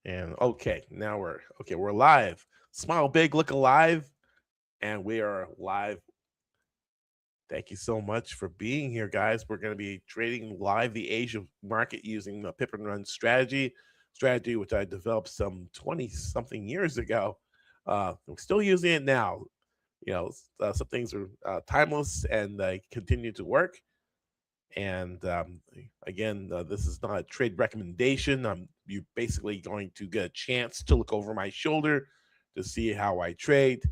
And okay, now we're live. Smile big, look alive, and we are live. Thank you so much for being here, guys. We're going to be trading live the Asia market using the pip and run strategy which I developed some 20 something years ago. I'm still using it now. Some things are timeless and they continue to work. And again, this is not a trade recommendation. You're basically going to get a chance to look over my shoulder to see how I trade.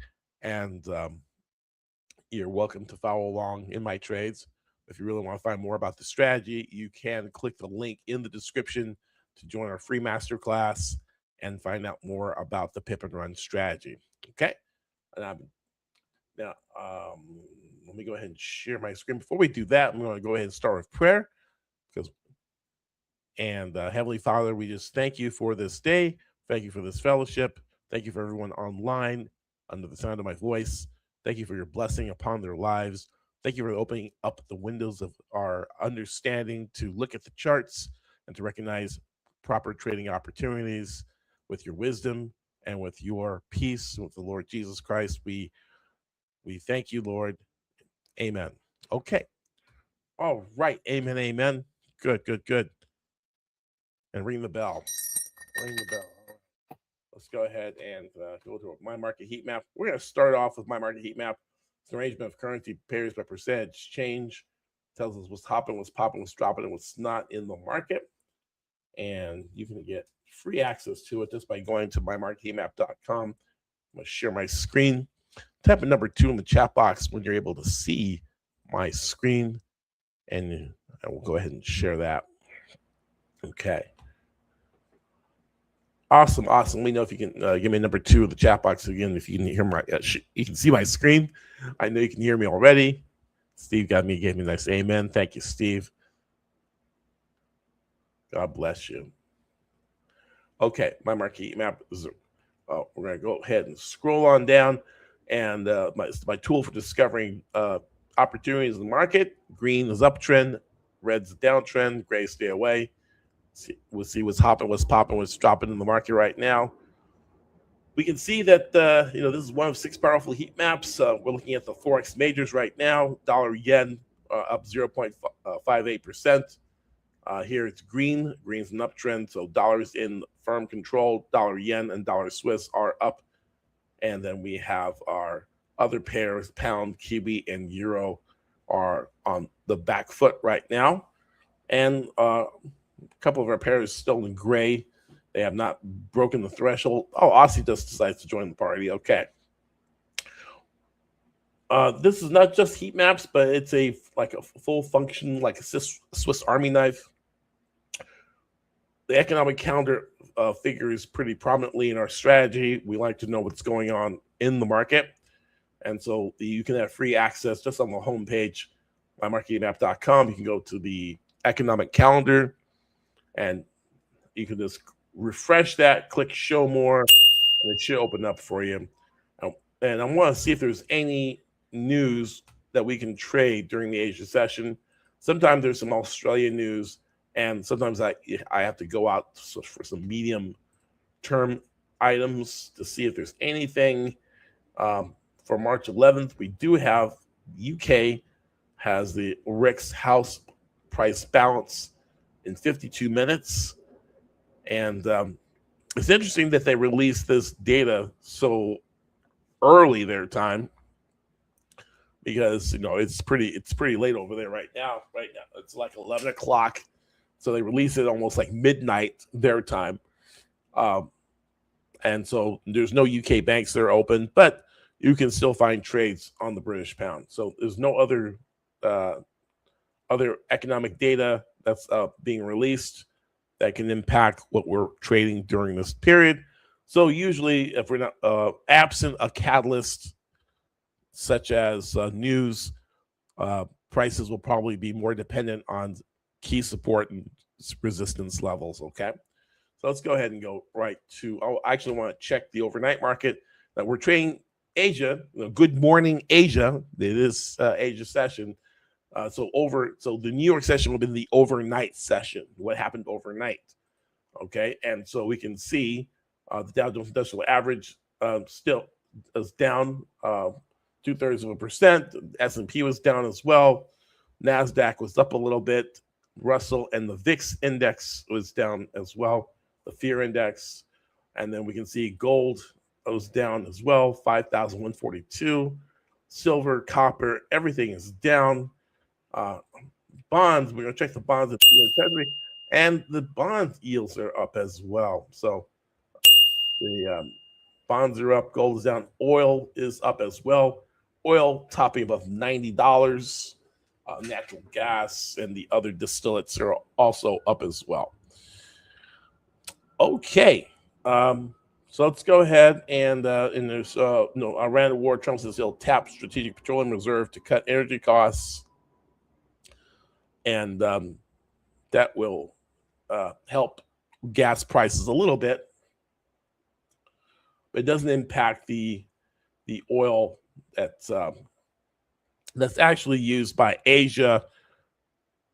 And you're welcome to follow along in my trades. If you really want to find more about the strategy, you can click the link in the description to join our free masterclass and find out more about the pip and run strategy. Okay. And now, let me go ahead and share my screen. Before we do that, I'm going to go ahead and start with prayer. And Heavenly Father, we just thank you for this day. Thank you for this fellowship. Thank you for everyone online under the sound of my voice. Thank you for your blessing upon their lives. Thank you for opening up the windows of our understanding to look at the charts and to recognize proper trading opportunities with your wisdom and with your peace with the Lord Jesus Christ. We thank you, Lord. Amen. Okay. All right. Amen. Amen. Good, good, good. And ring the bell. Ring the bell. Let's go ahead and go to my market heat map. We're going to start off with my market heat map. It's an arrangement of currency pairs by percentage change. Tells us what's hopping, what's popping, what's dropping, and what's not in the market. And you can get free access to it just by going to mymarketheatmap.com. I'm going to share my screen. Type in number 2 in the chat box when you're able to see my screen. And I will go ahead and share that. Okay. Awesome. Let me know if you can give me number 2 in the chat box again. If you can hear you can see my screen. I know you can hear me already. Steve gave me a nice amen. Thank you, Steve. God bless you. Okay, my market map is. We're going to go ahead and scroll on down, and my tool for discovering opportunities in the market. Green is uptrend, red's downtrend, gray stay away. We'll see what's hopping, what's popping, what's dropping in the market right now. We can see that this is one of 6 powerful heat maps. We're looking at the Forex majors right now. Dollar yen up 0.58%. Here it's green. Green's an uptrend, so dollars in firm control. Dollar yen and dollar Swiss are up. And then we have our other pairs, pound, kiwi, and euro, are on the back foot right now. And a couple of our pairs still in gray. They have not broken the threshold. Oh, Aussie just decides to join the party. Okay. This is not just heat maps, but it's a full function, like a Swiss Army knife. The economic calendar figures pretty prominently in our strategy. We like to know what's going on in the market. And so you can have free access just on the homepage, mymarketingmap.com. You can go to the economic calendar and you can just refresh that, click show more, and it should open up for you. And I want to see if there's any news that we can trade during the Asia session. Sometimes there's some Australian news, and sometimes I have to go out for some medium-term items to see if there's anything. For March 11th, we do have UK has the RICS house price balance in 52 minutes. And it's interesting that they released this data so early their time, because it's pretty late over there right now. It's like 11 o'clock, so they release it almost like midnight their time. And so there's no UK banks that are open, but you can still find trades on the British pound. So there's no other economic data that's being released that can impact what we're trading during this period. So usually, if we're not absent a catalyst such as news, prices will probably be more dependent on key support and resistance levels. Okay, so let's go ahead and go right to. I actually want to check the overnight market that we're trading. Asia, good morning, Asia. It is Asia session. So the New York session will be the overnight session. What happened overnight? Okay, and so we can see the Dow Jones Industrial Average still is down 0.2%. S&P was down as well. NASDAQ was up a little bit. Russell and the VIX index was down as well, the fear index. And then we can see gold was down as well, 5,142. Silver, copper, everything is down. Bonds, we're going to check the bonds at the Treasury, and the bond yields are up as well. So the bonds are up, gold is down, oil is up as well. Oil topping above $90. Natural gas and the other distillates are also up as well. Okay, so let's go ahead and there's Iran war. Trump says he'll tap strategic petroleum reserve to cut energy costs, and that will help gas prices a little bit, but it doesn't impact the oil that's actually used by Asia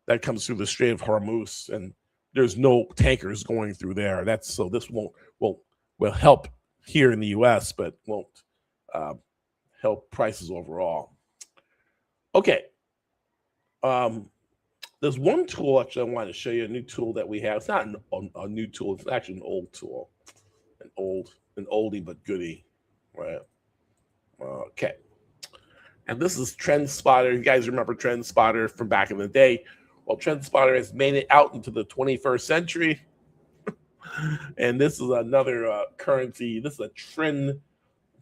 that comes through the Strait of Hormuz, and there's no tankers going through there. So this will help here in the U.S., but won't help prices overall. Okay. There's one tool actually I wanted to show you, a new tool that we have. It's not a new tool. It's actually an old tool, an oldie but goodie, right? Okay. And this is Trend Spotter. You guys remember Trend Spotter from back in the day? Well, Trend Spotter has made it out into the 21st century. And this is another currency. This is a trend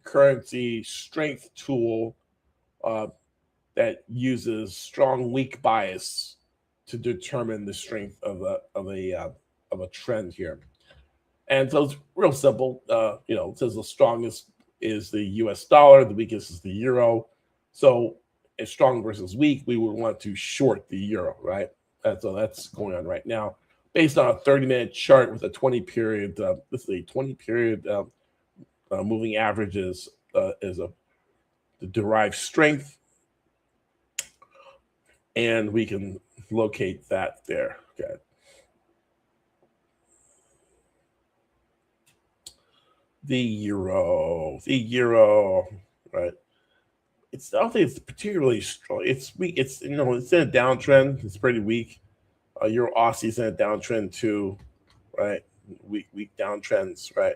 currency strength tool that uses strong weak bias to determine the strength of a trend here. And so it's real simple. It says the strongest is the US dollar, the weakest is the euro. So it's strong versus weak, we would want to short the euro, right? So that's going on right now. Based on a 30-minute chart with a 20-period, this is a 20-period moving average is the derived strength. And we can locate that there. Okay. The euro, right? I don't think it's particularly strong. It's weak. It's in a downtrend. It's pretty weak. Euro Aussie's in a downtrend too, right? Weak downtrends, right?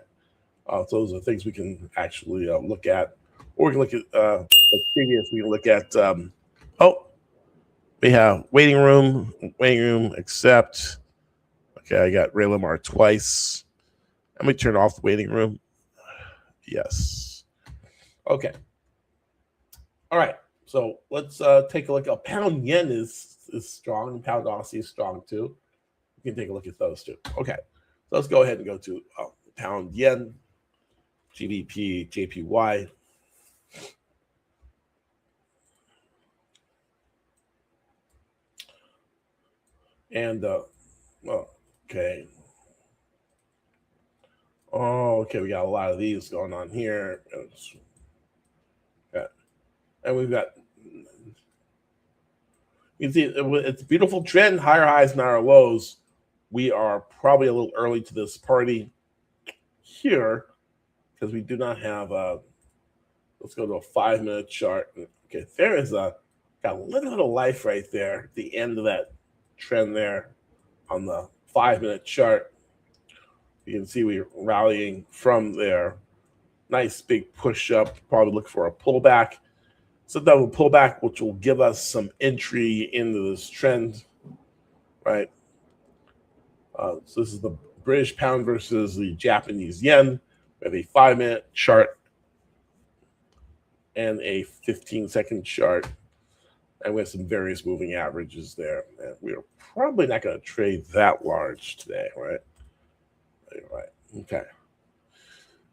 So those are things we can actually look at, or we can look at previous. We can look at we have waiting room, accept. Okay, I got Ray Lamar twice. Let me turn off the waiting room. Yes. Okay. All right. So let's take a look. Pound yen is strong. Pound Aussie is strong too. We can take a look at those two. Okay. So let's go ahead and go to pound yen, GBP, JPY. And okay. Oh, okay. We got a lot of these going on here. And we've got, you can see it's a beautiful trend, higher highs and higher lows. We are probably a little early to this party here because we do not have let's go to a 5-minute chart. Okay, there is got a little bit of life right there at the end of that trend there on the 5-minute chart. You can see we're rallying from there. Nice big push up, probably look for a pullback. So that will pull back, which will give us some entry into this trend, right? So this is the British pound versus the Japanese yen. We have a 5-minute chart and a 15-second chart. And we have some various moving averages there. And we are probably not going to trade that large today, right? Right. Okay.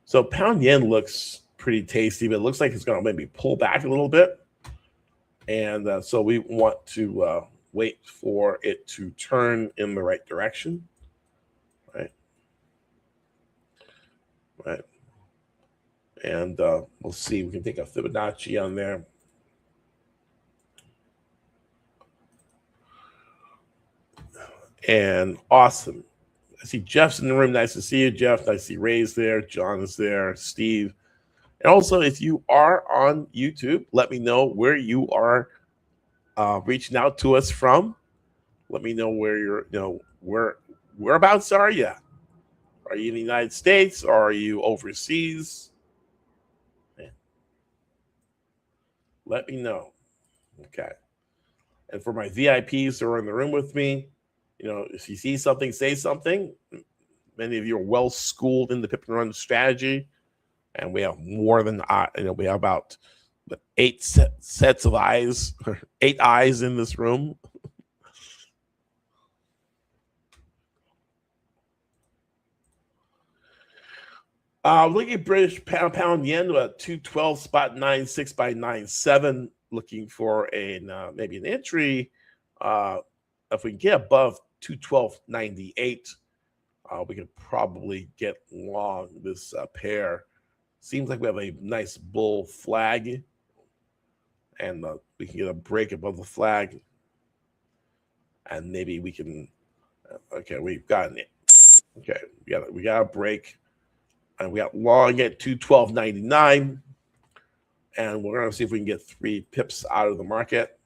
So pound yen looks pretty tasty, but it looks like it's going to maybe pull back a little bit. And so we want to wait for it to turn in the right direction. Right. And we'll see. We can take a Fibonacci on there. And awesome. I see Jeff's in the room. Nice to see you, Jeff. Nice to see Ray's there. John is there. Steve. And also, if you are on YouTube, let me know where you are reaching out to us from. Let me know where you're, whereabouts are you? Are you in the United States or are you overseas? Let me know. Okay. And for my VIPs who are in the room with me, if you see something, say something. Many of you are well schooled in the Pip and Run strategy, and we have more than we have about 8 sets of eyes, 8 eyes in this room. Looking at British pound yen at 212.96 by 97. Looking for maybe an entry. If we can get above 212.98, we could probably get long this pair. Seems like we have a nice bull flag, and we can get a break above the flag, and maybe we can. Okay, we've gotten it. Okay, we got a break. And we got long at 212.99, and we're going to see if we can get 3 pips out of the market.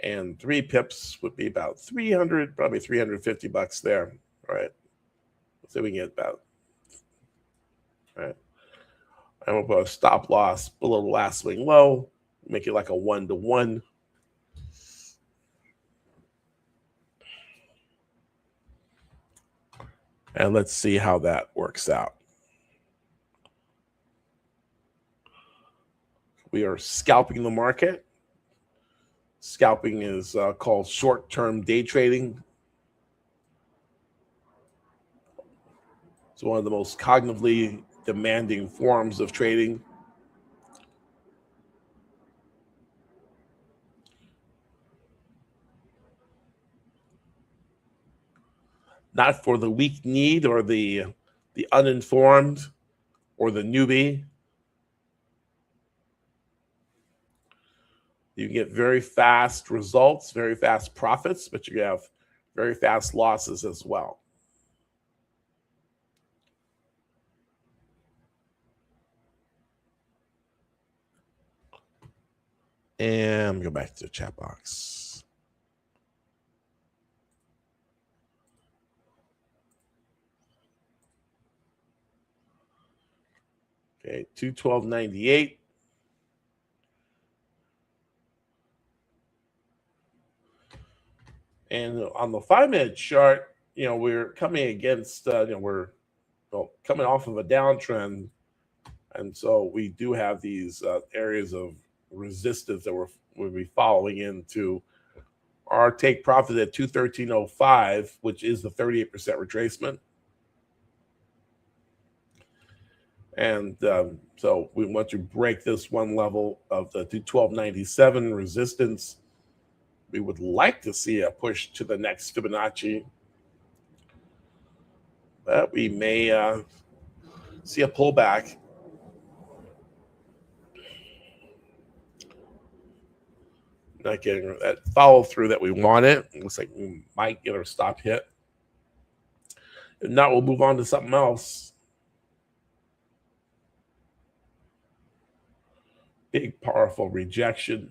And 3 pips would be about probably $350 there. All right, let's see if we can get about. All right, and we'll put a stop loss below the last swing low, make it like a 1-to-1. And let's see how that works out. We are scalping the market. Scalping is called short-term day trading. It's one of the most cognitively demanding forms of trading. Not for the weak-kneed or the uninformed or the newbie. You can get very fast results, very fast profits, but you have very fast losses as well. And go back to the chat box. Okay, 212.98. And on the 5-minute chart, we're coming against, we're coming off of a downtrend. And so we do have these areas of resistance that we'll be following into. Our take profit at 213.05, which is the 38% retracement. And so we want to break this one level of the 212.97 resistance. We would like to see a push to the next Fibonacci, but we may see a pullback. Not getting that follow through that we wanted. It looks like we might get our stop hit. If not, we'll move on to something else. Big, powerful rejection.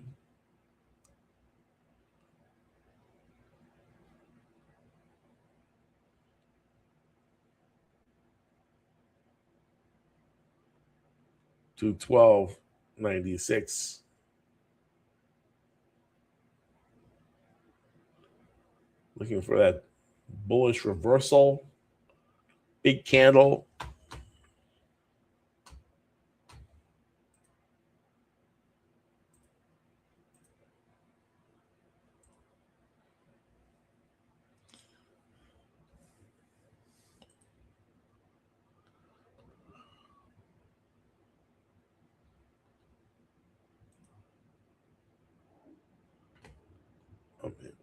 To 12.96. Looking for that bullish reversal. Big candle.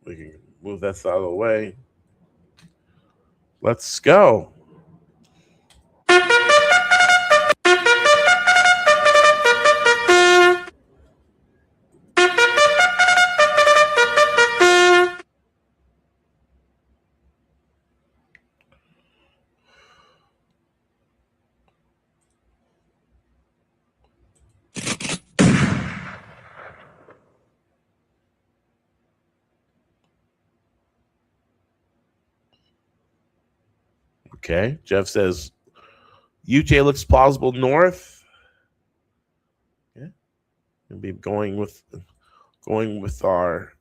We can move that out of the way. Let's go. Okay. Jeff says UJ looks plausible north. Yeah. We'll be going with our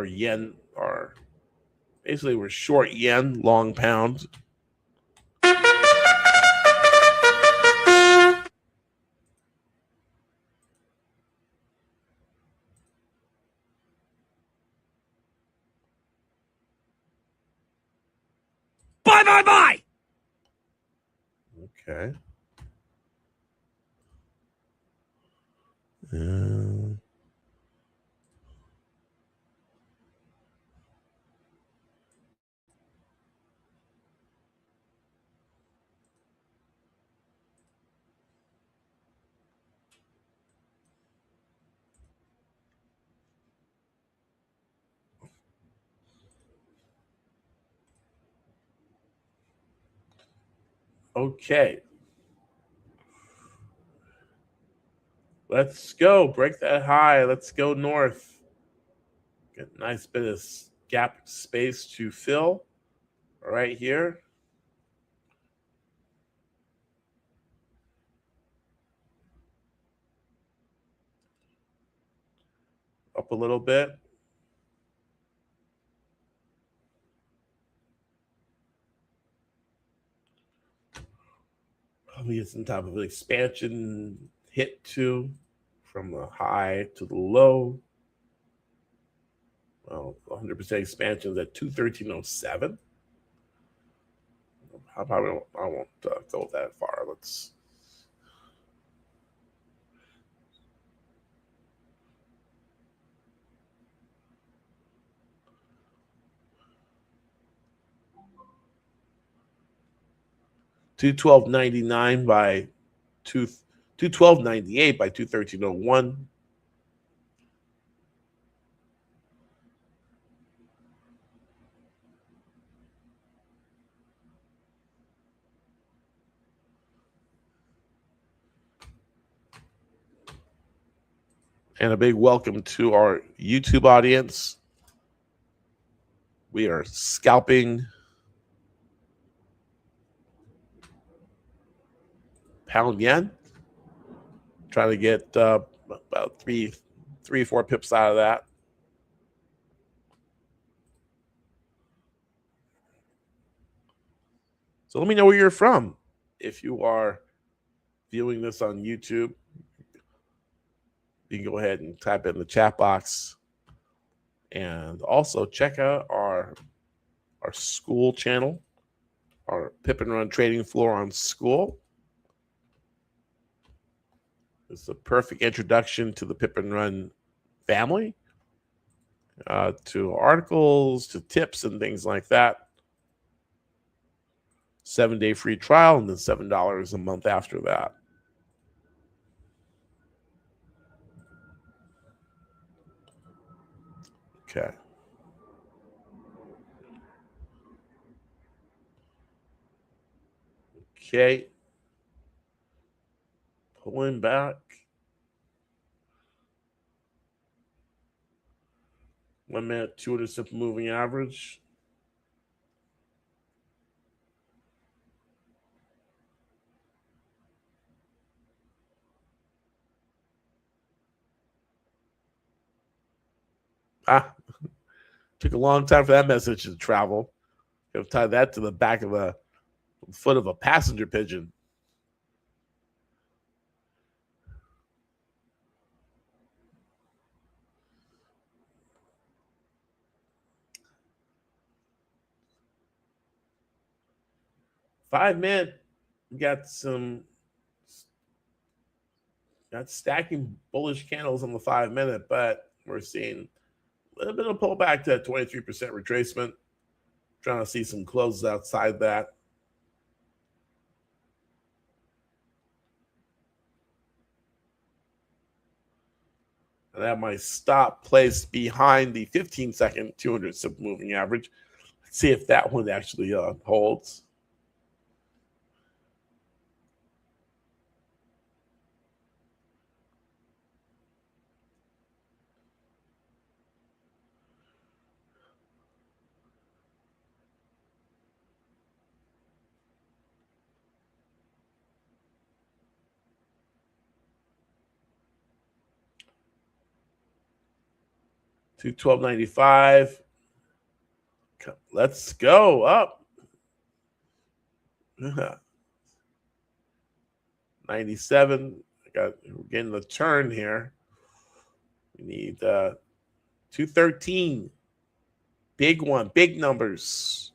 yen. Basically we're short yen, long pound. Bye. Okay. Okay. Let's go. Break that high. Let's go north. Get a nice bit of gap space to fill right here. Up a little bit. Probably get some type of an expansion hit too, from the high to the low. Well, 100% expansion is at 213.07. I won't go that far. Let's. $212.99 by 212.98 by 213.01. And a big welcome to our YouTube audience. We are scalping pound yen, trying to get about three, 4 pips out of that. So let me know where you're from. If you are viewing this on YouTube, you can go ahead and type it in the chat box. And also check out our school channel, our Pip and Run trading floor on school. It's a perfect introduction to the Pip and Run family, to articles, to tips and things like that. 7-day free trial and then $7 a month after that. Okay. Okay. Pulling back. 1 minute, 200 simple moving average. Took a long time for that message to travel. You have to tie that to the back of a foot of a passenger pigeon. $5-minute, got stacking bullish candles on the 5-minute, but we're seeing a little bit of pullback to that 23% retracement. Trying to see some closes outside that. And that might stop placed behind the 15-second 200 simple moving average. Let's see if that one actually holds. 212.95. Let's go up. 97. We're getting the turn here. We need 213. Big one, big numbers.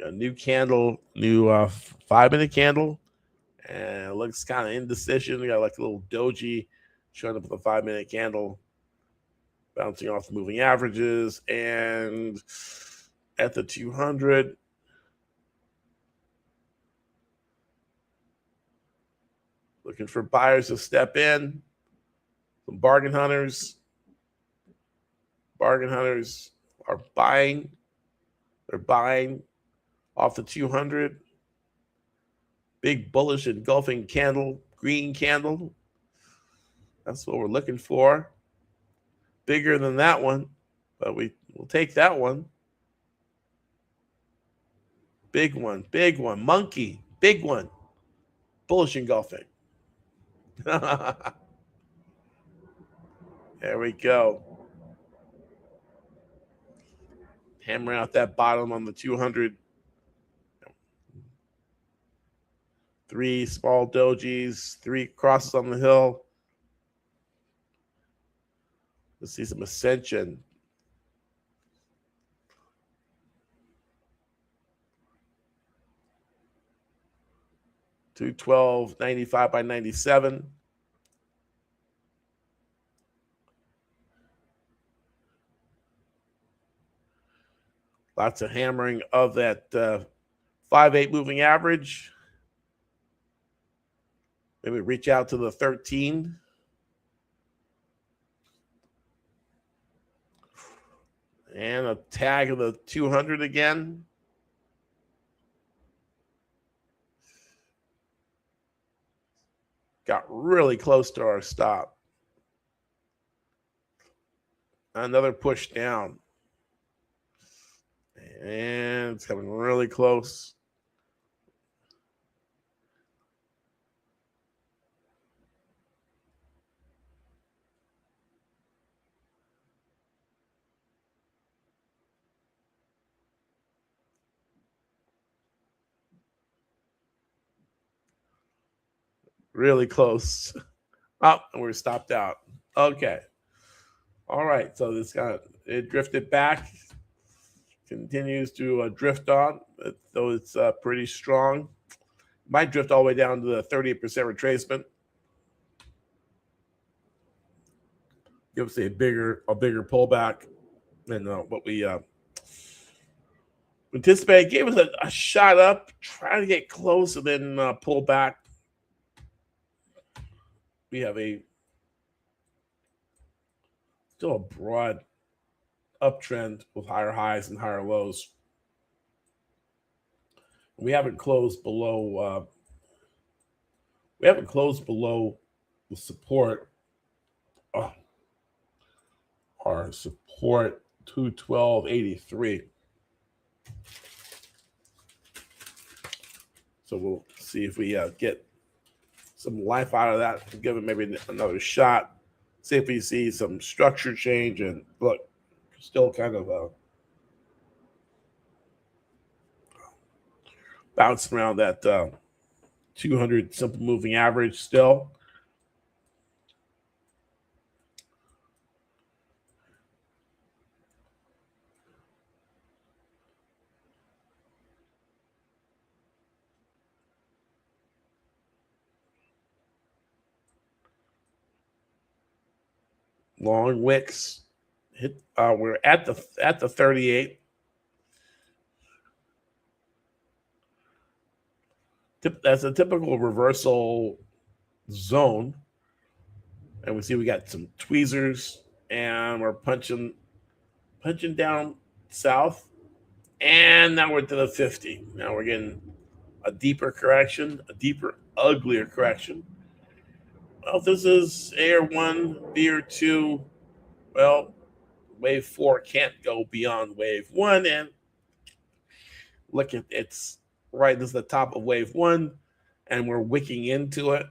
A new candle, new 5-minute candle, and it looks kind of indecision. We got like a little doji showing up with a 5-minute candle, bouncing off the moving averages, and at the 200. Looking for buyers to step in. Some bargain hunters. Bargain hunters are buying. They're buying off the 200. Big bullish engulfing candle, green candle. That's what we're looking for. Bigger than that one, but we'll take that one. Big one, monkey, big one. Bullish engulfing. There we go. Hammering out that bottom on the 200. 3 small dojis, 3 crosses on the hill. Let's see some ascension. $212.95 by 97. Lots of hammering of that 5/8 moving average. Maybe reach out to the 13. And a tag of the 200 again. Got really close to our stop. Another push down. And it's coming really close. Really close. Oh, and we're stopped out. Okay. All right. So this it drifted back. Continues to drift on, though it's pretty strong. Might drift all the way down to the 38% retracement. Give us a bigger pullback than what we anticipated. Gave us a shot up, trying to get close, and then pull back. We have still a broad uptrend with higher highs and higher lows. We haven't closed below. The support. Our support 212.83. So we'll see if we get some life out of that and give it maybe another shot. See if we see some structure change. And look, still kind of bouncing around that 200 simple moving average still. Long wicks hit. We're at the 38. That's a typical reversal zone, and we see we got some tweezers, and we're punching down south, and now we're to the 50. Now we're getting a deeper correction, a deeper, uglier correction. Well, this is AR1, BR2. Well, wave 4 can't go beyond wave 1, and Look at it's right. This is the top of wave one, and we're wicking into it.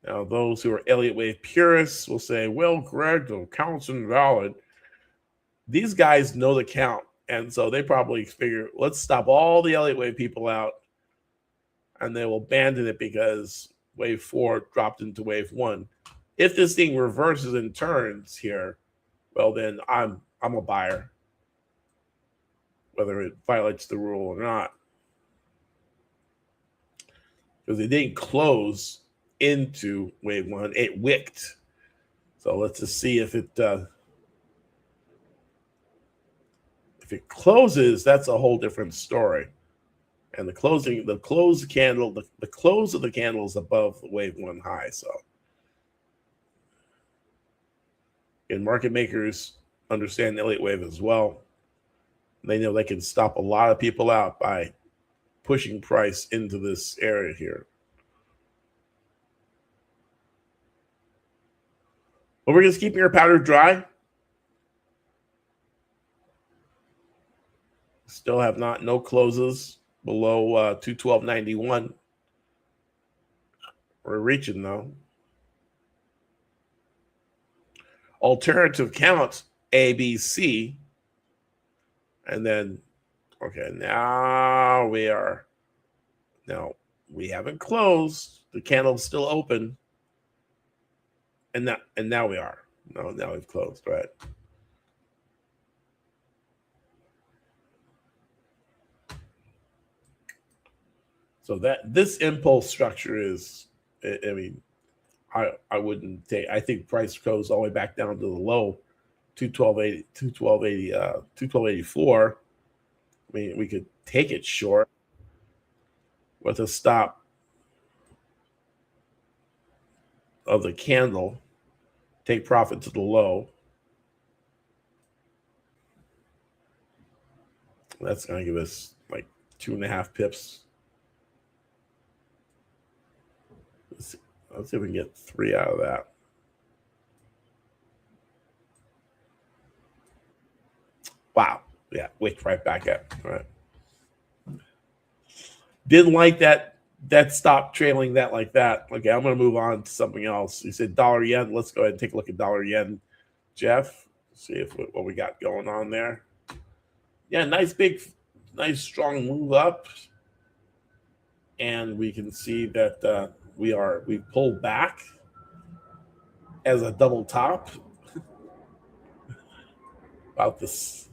Now, those who are Elliott wave purists will say, "Well, Greg, the count's invalid." These guys know the count, and so they probably figure, let's stop all the Elliott wave people out, and they will abandon it because wave four dropped into wave one. If this thing reverses and turns here, well, then I'm a buyer, whether it violates the rule or not, because it didn't close into wave one; it wicked. So let's just see if it closes. That's a whole different story. And the close of the candle is above the wave one high. So, and market makers understand the Elliott wave as well. They know they can stop a lot of people out by pushing price into this area here. But we're just keeping our powder dry. Still have no closes below 212.91. We're reaching though. Alternative counts A, B, C, and then okay. Now we haven't closed. The candle's still open, and now we are. No, now we've closed, right? So that this impulse structure is, I mean, I wouldn't take. I think price goes all the way back down to the low, 212.80, 212.84. I mean, we could take it short with a stop of the candle, take profit to the low. That's going to give us like 2.5 pips. Let's see if we can get 3 out of that. Wow. Yeah, wicked right back at. All right. Didn't like that stop trailing that like that. Okay, I'm going to move on to something else. You said dollar yen. Let's go ahead and take a look at dollar yen, Jeff. See if what we got going on there. Yeah, nice strong move up, and we can see that we pulled back as a double top. About this,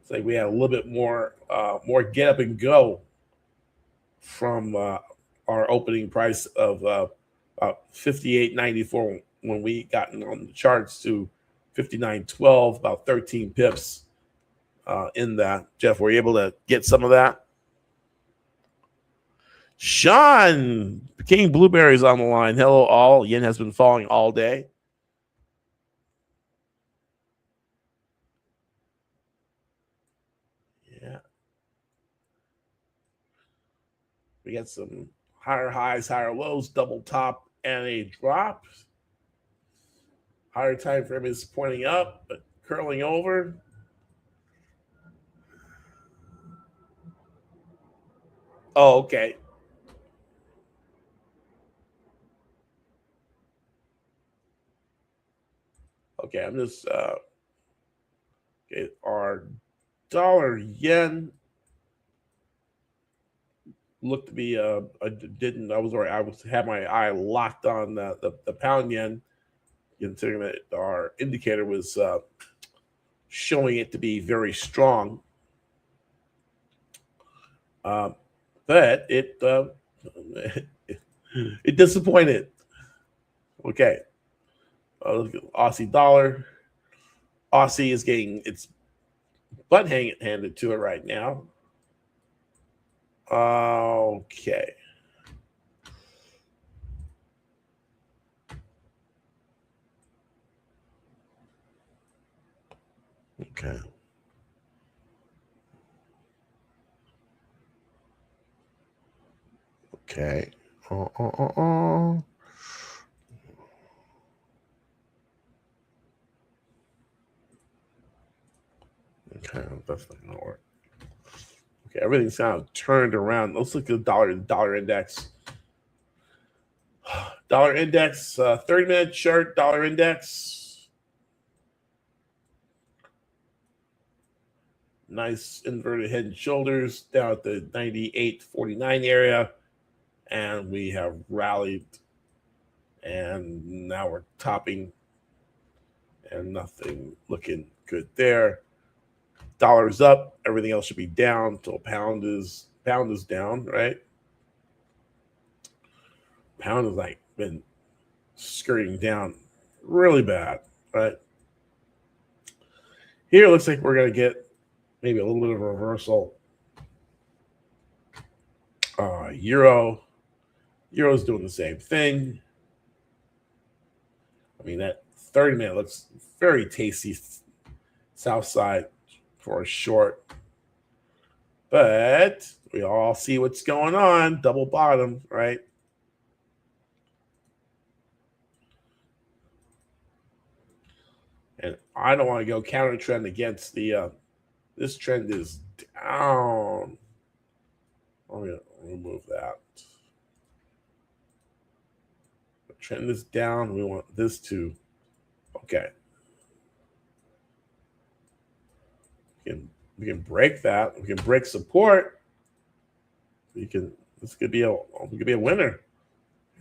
it's like we had a little bit more get up and go from our opening price of about 58.94 when we got on the charts to 59.12, about 13 pips in that. Jeff, were you able to get some of that? Sean King Blueberries on the line. Hello, all. Yen has been falling all day. Yeah. We got some higher highs, higher lows, double top, and a drop. Higher time frame is pointing up, but curling over. Oh, okay. Okay, I'm just okay, our dollar yen looked to be I had my eye locked on the pound yen, considering that our indicator was showing it to be very strong. But it it disappointed. Okay. Look at Aussie dollar. Aussie is getting its butt handed to it right now. Okay. Okay. Okay. Okay. That's not gonna work. Okay, everything's kind of turned around. Let's look at the dollar index. Dollar index, 30-minute chart, dollar index. Nice inverted head and shoulders down at the 98.49 area. And we have rallied. And now we're topping. And nothing looking good there. Dollar's up. Everything else should be down until pound is down, right? Pound has like been skirting down really bad, right? Here it looks like we're going to get maybe a little bit of a reversal. Euro's doing the same thing. I mean, that 30-minute looks very tasty south side for a short. But we all see what's going on. Double bottom, right? And I don't want to go counter trend against the this trend is down. I'm going to remove that. The trend is down. We want this to, okay. We can break that. We can break support. This could be a winner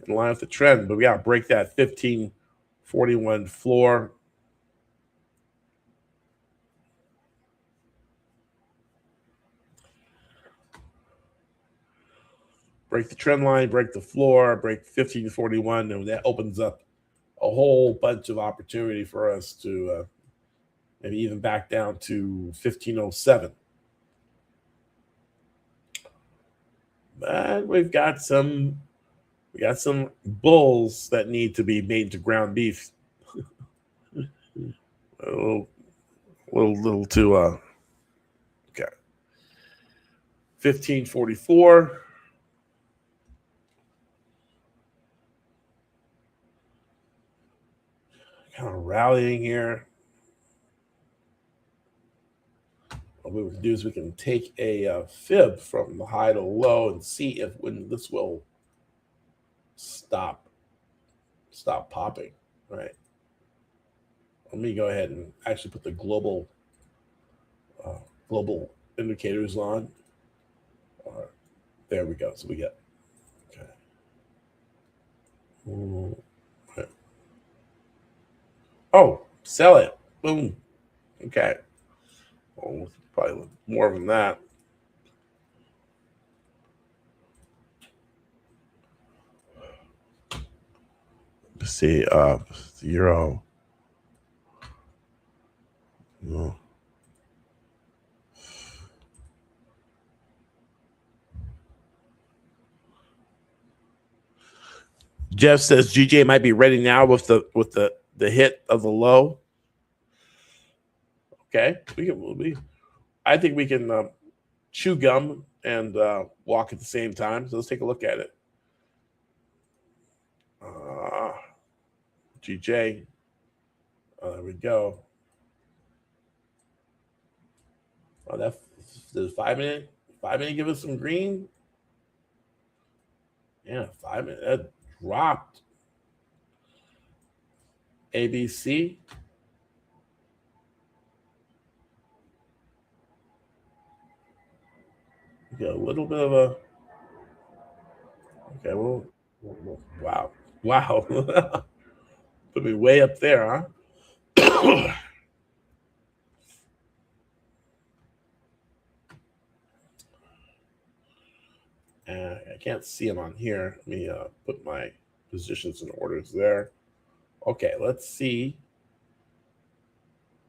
in line with the trend, but we got to break that 1541 floor. Break the trend line, break the floor, break 1541, and that opens up a whole bunch of opportunity for us to maybe even back down to 1507. But we got some bulls that need to be made to ground beef. a little too okay. 1544. Kind of rallying here. What we can do is we can take a fib from the high to low and see if when this will stop popping, right? Let me go ahead and actually put the global indicators on. There we go. So we get okay. Okay. Oh, sell it. Boom. Okay. Oh, probably more than that. Let's see, euro. Oh. Jeff says GJ might be ready now with the hit of the low. Okay, I think we can chew gum and walk at the same time. So let's take a look at it. GJ, there we go. Oh, that does 5 minute give us some green. Yeah, 5 minutes. That dropped. ABC. We got a little bit of a. Okay, well, wow. Put me way up there, huh? I can't see them on here. Let me put my positions and orders there. Okay, let's see.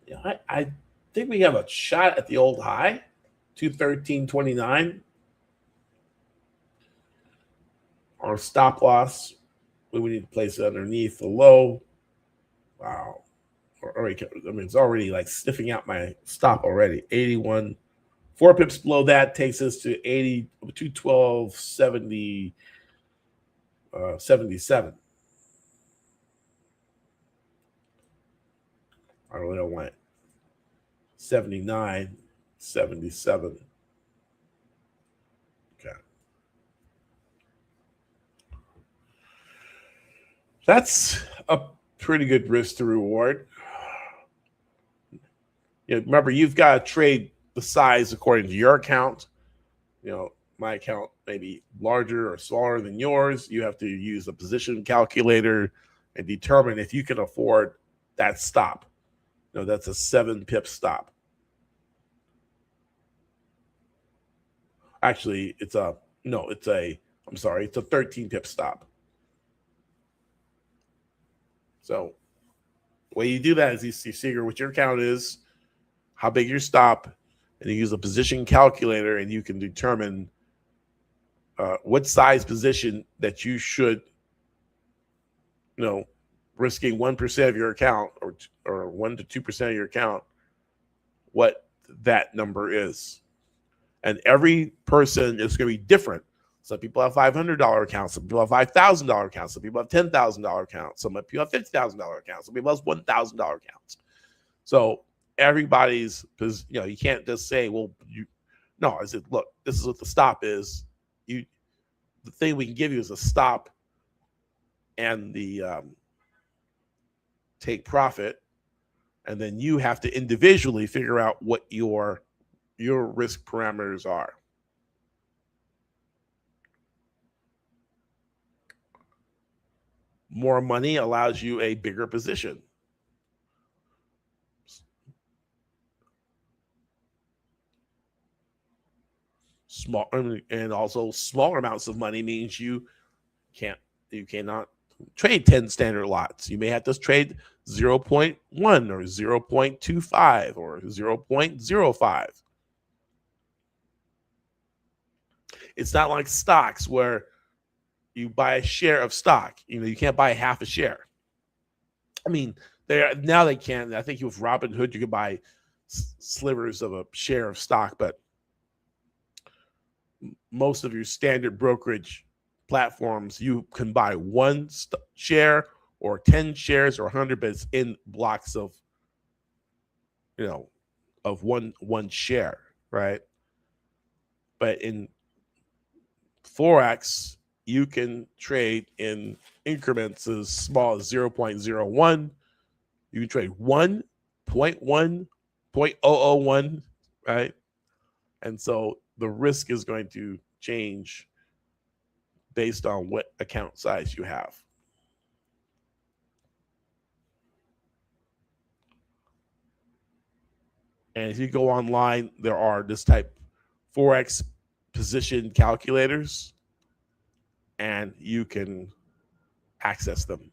Yeah, I think we have a shot at the old high, 213.29. Our stop loss, we need to place it underneath the low. Wow. It's already like sniffing out my stop already. 81. 4 pips below that takes us to 212.70. 77. I really don't want 79. 77. Okay. That's a pretty good risk to reward. Remember, you've got to trade the size according to your account. My account may be larger or smaller than yours. You have to use a position calculator and determine if you can afford that stop. That's a 7 pip stop. Actually, it's a 13 pip stop. So the way you do that is you figure what your account is, how big your stop, and you use a position calculator, and you can determine what size position that you should, risking 1% of your account or 1 to 2% of your account, what that number is. And every person is going to be different. Some people have $500 accounts. Some people have $5,000 accounts. Some people have $10,000 accounts. Some people have $50,000 accounts. Some people have $1,000 accounts. So everybody's, because you can't just say, well, I said, look, this is what the stop is. The thing we can give you is a stop and the take profit, and then you have to individually figure out what your risk parameters are. More money allows you a bigger position. Small, and also smaller amounts of money means you cannot trade 10 standard lots. You may have to trade 0.1 or 0.25 or 0.05. It's not like stocks where you buy a share of stock. You can't buy half a share. I mean, now they can. I think with Robinhood, you can buy slivers of a share of stock, but most of your standard brokerage platforms, you can buy one share or 10 shares or 100, but it's in blocks of, of one share, right? But in Forex, you can trade in increments as small as 0.01. You can trade 1.1, 0.001, right? And so the risk is going to change based on what account size you have. And if you go online, there are this type Forex position calculators, and you can access them.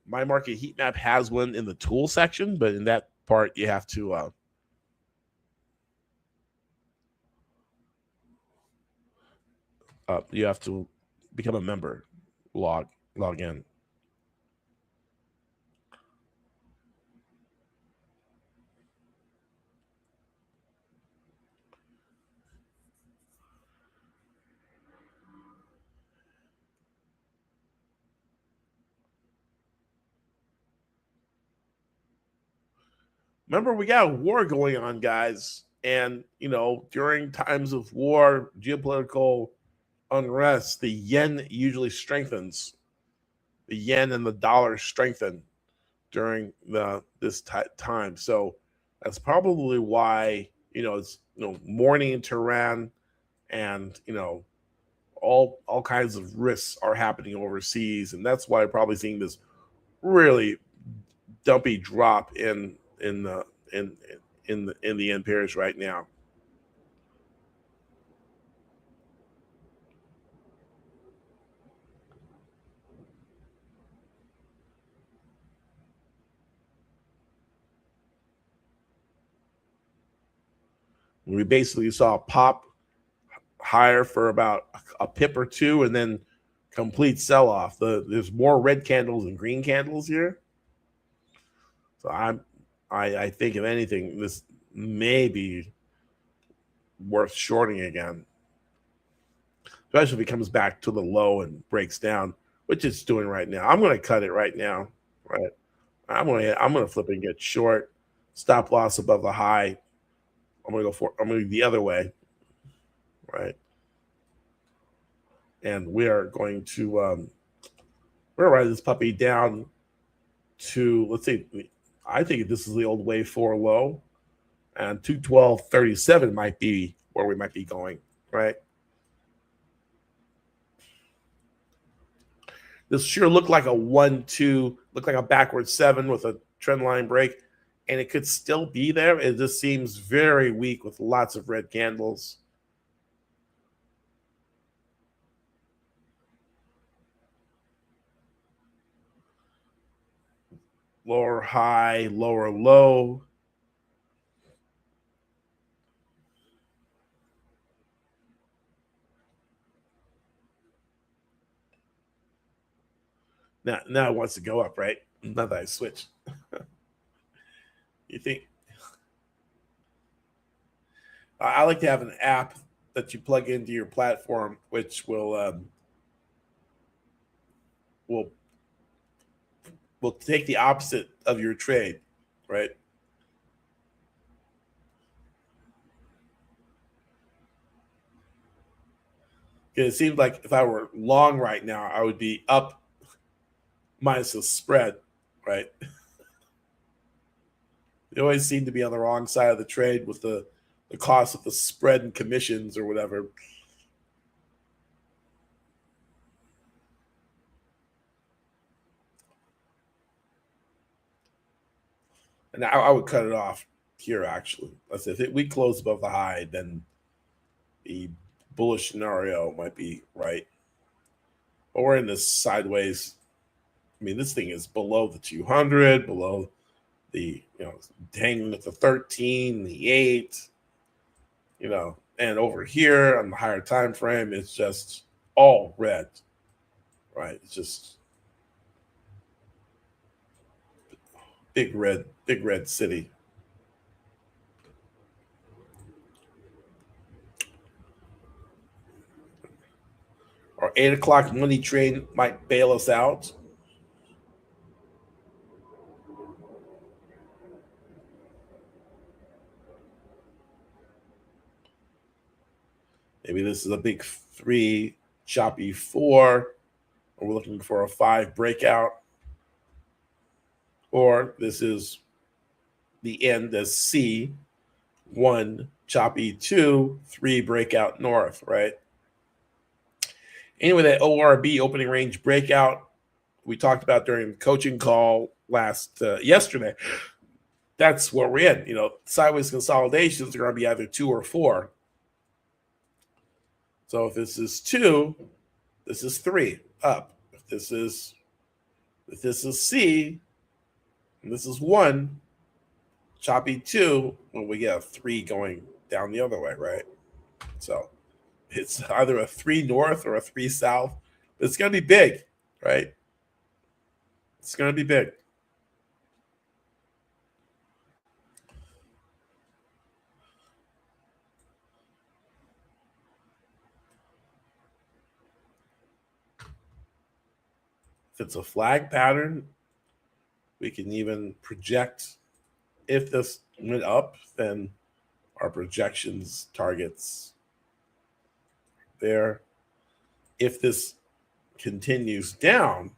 My market heat map has one in the tool section, but in that part, you have to become a member, log in. Remember, we got a war going on, guys. And, during times of war, geopolitical unrest, the yen usually strengthens. The yen and the dollar strengthen during this time. So that's probably why, it's, mourning in Tehran, and, all kinds of risks are happening overseas. And that's why I'm probably seeing this really dumpy drop in the yen pairs right now. We basically saw a pop higher for about a pip or two, and then complete sell off. There's more red candles than green candles here. So I think if anything, this may be worth shorting again, especially if it comes back to the low and breaks down. which it's doing right now. I'm going to cut it right now, right? I'm gonna flip and get short. Stop loss above the high. I'm gonna go the other way, right? And we are going to we're gonna write this puppy down to, let's see, I think this is the old wave 4 low, and 212.37 might be where we might be going, right? This sure looked like a 1-2, looked like a backward 7 with a trend line break, and it could still be there. It just seems very weak with lots of red candles. Lower high, lower low. Now it wants to go up, right? Now that I switch. You think? I like to have an app that you plug into your platform, which will take the opposite of your trade, right? Because it seems like if I were long right now, I would be up minus the spread, right? They always seem to be on the wrong side of the trade with the cost of the spread and commissions or whatever. And I would cut it off here, actually. Let's say if we close above the high, then the bullish scenario might be right. But we're in this sideways. I mean, this thing is below the 200, below the, hanging at the 13, the 8, and over here on the higher time frame, it's just all red, right? It's just big red city. Our 8 o'clock money train might bail us out. Maybe this is a big 3, choppy 4, and we're looking for a 5 breakout. Or this is the end as C, 1, choppy 2, 3 breakout north, right? Anyway, that ORB opening range breakout we talked about during the coaching call yesterday, that's where we're in. Sideways consolidations are going to be either 2 or 4. So if this is 2, this is 3 up. If this is C, and this is 1, choppy 2, well, we get a 3 going down the other way, right? So it's either a 3 north or a 3 south. But it's going to be big, right? It's going to be big. If it's a flag pattern, we can even project. If this went up, then our projections targets there. If this continues down,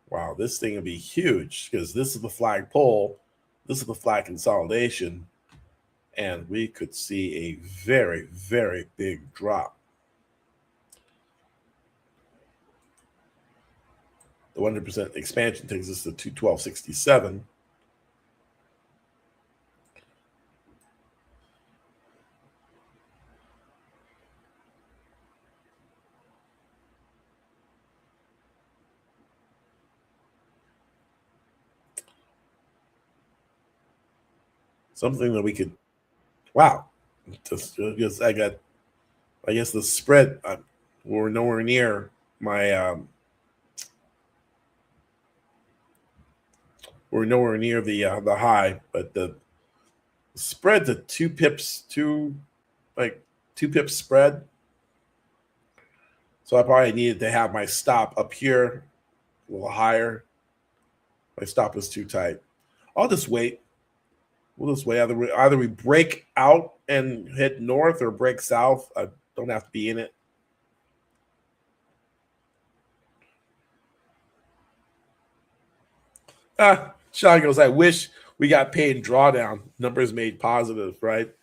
wow, this thing will be huge because this is the flag pull, this is the flag consolidation, and we could see a very, very big drop. The 100% expansion takes us to 212.67. Something that we could, wow, I guess the spread, we're nowhere near my, we're nowhere near the high, but the spread's at 2 pips, 2 pips spread. So I probably needed to have my stop up here a little higher. My stop is too tight. I'll just wait. We'll just wait. Either we break out and hit north or break south. I don't have to be in it. Sean goes, I wish we got paid in drawdown. Numbers made positive, right?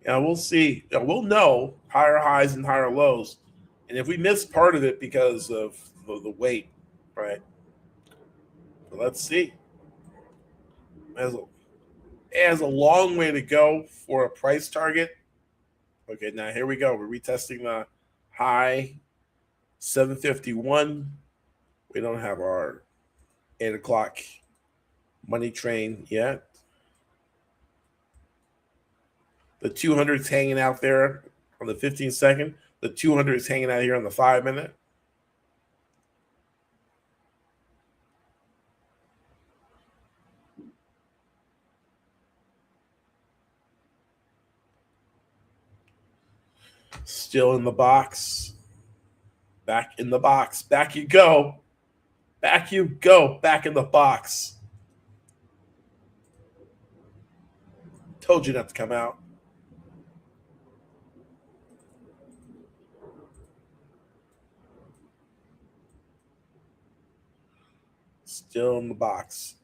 Yeah, we'll see. We'll know higher highs and higher lows. And if we miss part of it because of the weight, right? But let's see. It has a long way to go for a price target. Okay, now here we go. We're retesting the high 751. We don't have our 8 o'clock money train yet. The 200 is hanging out there on the 15 second. The 200 is hanging out here on the 5 minute. Still in the box. Back in the box. Back you go. Back you go. Back in the box. Told you not to come out. Still in the box.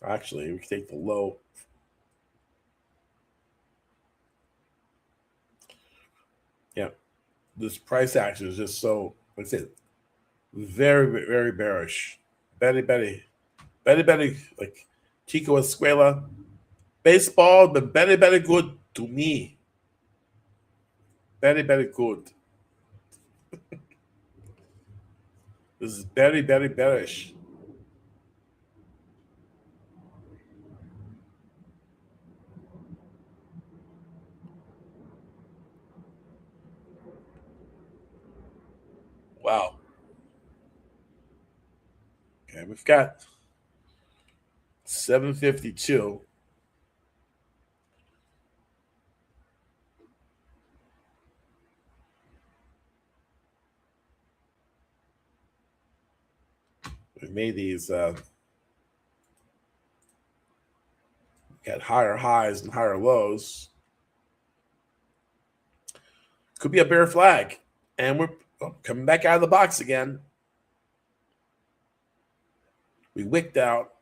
Actually, we can take the low. Yeah. This price action is just so, like I said, very, very bearish. Betty, like Chico Escuela. Baseball, but very good to me. Very good. This is very bearish. Wow. Okay, we've got 752. We've made these got higher highs and higher lows. Could be a bear flag. And we're coming back out of the box again. We wicked out.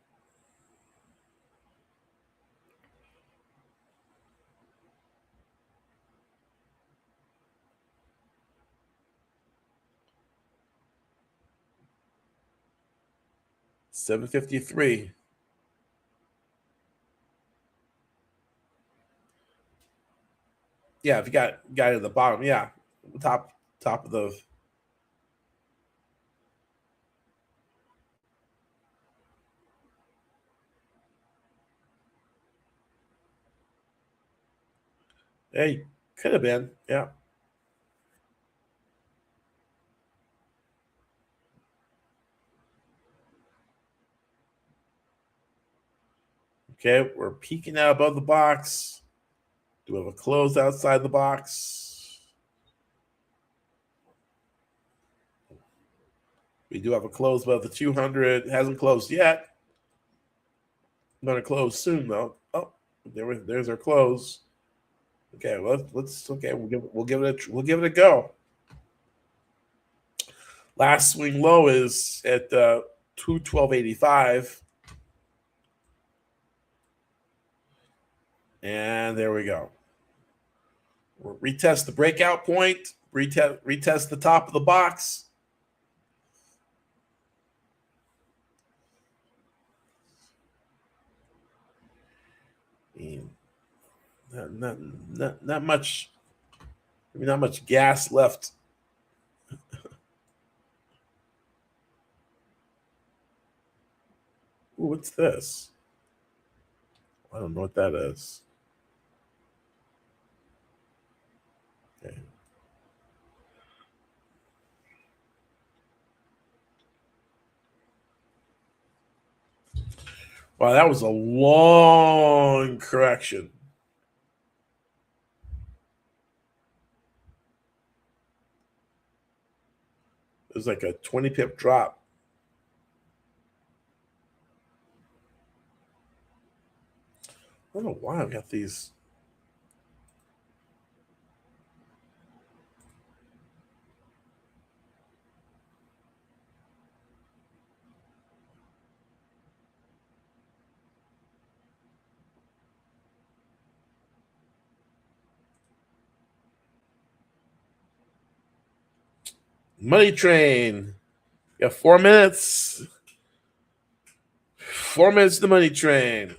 $7.53. Yeah, if you got it at the bottom, yeah, top of the. Hey, could have been, yeah. Okay, we're peeking out above the box. Do we have a close outside the box? We do have a close above the 200. It hasn't closed yet. Going to close soon though. Oh, there's our close. Okay, let's okay. We'll give it a go. Last swing low is at 212.85. And there we go. We'll retest the breakout point, retest the top of the box. Not much. Not much gas left. Ooh, what's this? I don't know what that is. Okay. Wow, that was a long correction. It was like a 20 pip drop. I don't know why I've got these. Money train. You got 4 minutes. 4 minutes to money train.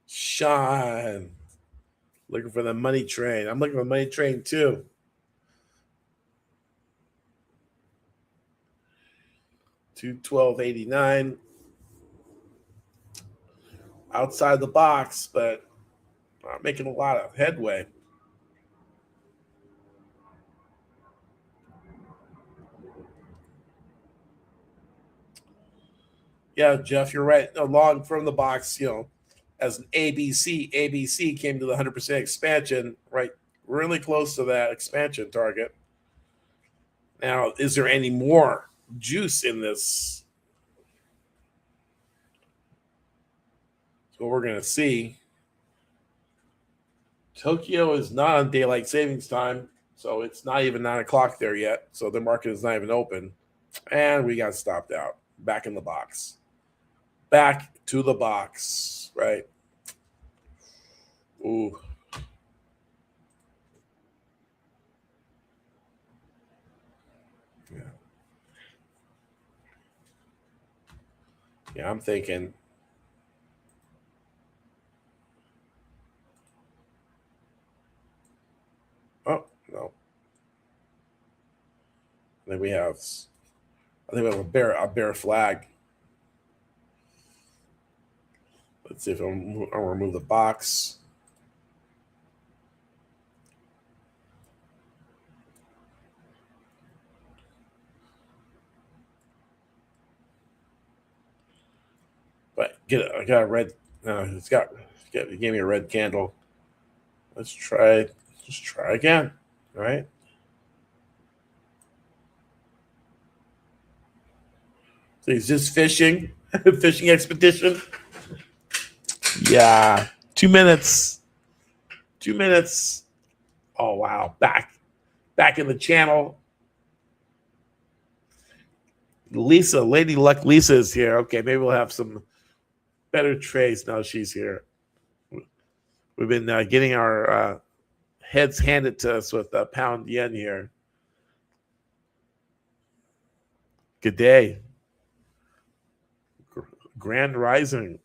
Sean. Looking for the money train. I'm looking for the money train too. $212.89. Outside the box, but not making a lot of headway. Yeah, Jeff, you're right. Along from the box, as an ABC came to the 100% expansion, right? Really close to that expansion target. Now, is there any more juice in this? That's what we're going to see. Tokyo is not on daylight savings time, so it's not even 9 o'clock there yet. So the market is not even open. And we got stopped out. Back in the box. Back to the box, right? Ooh. Yeah. Yeah, I'm thinking. Oh, no. I think we have a bear flag. Let's see if I'll remove the box. But I got a red. It gave me a red candle. Let's try. Just try again. All right. So he's just fishing, fishing expedition. Yeah, 2 minutes. 2 minutes. Oh wow, back in the channel. Lady Luck Lisa is here. Okay, maybe we'll have some better trades now she's here. We've been getting our heads handed to us with pound yen here. Good day. Grand Rising.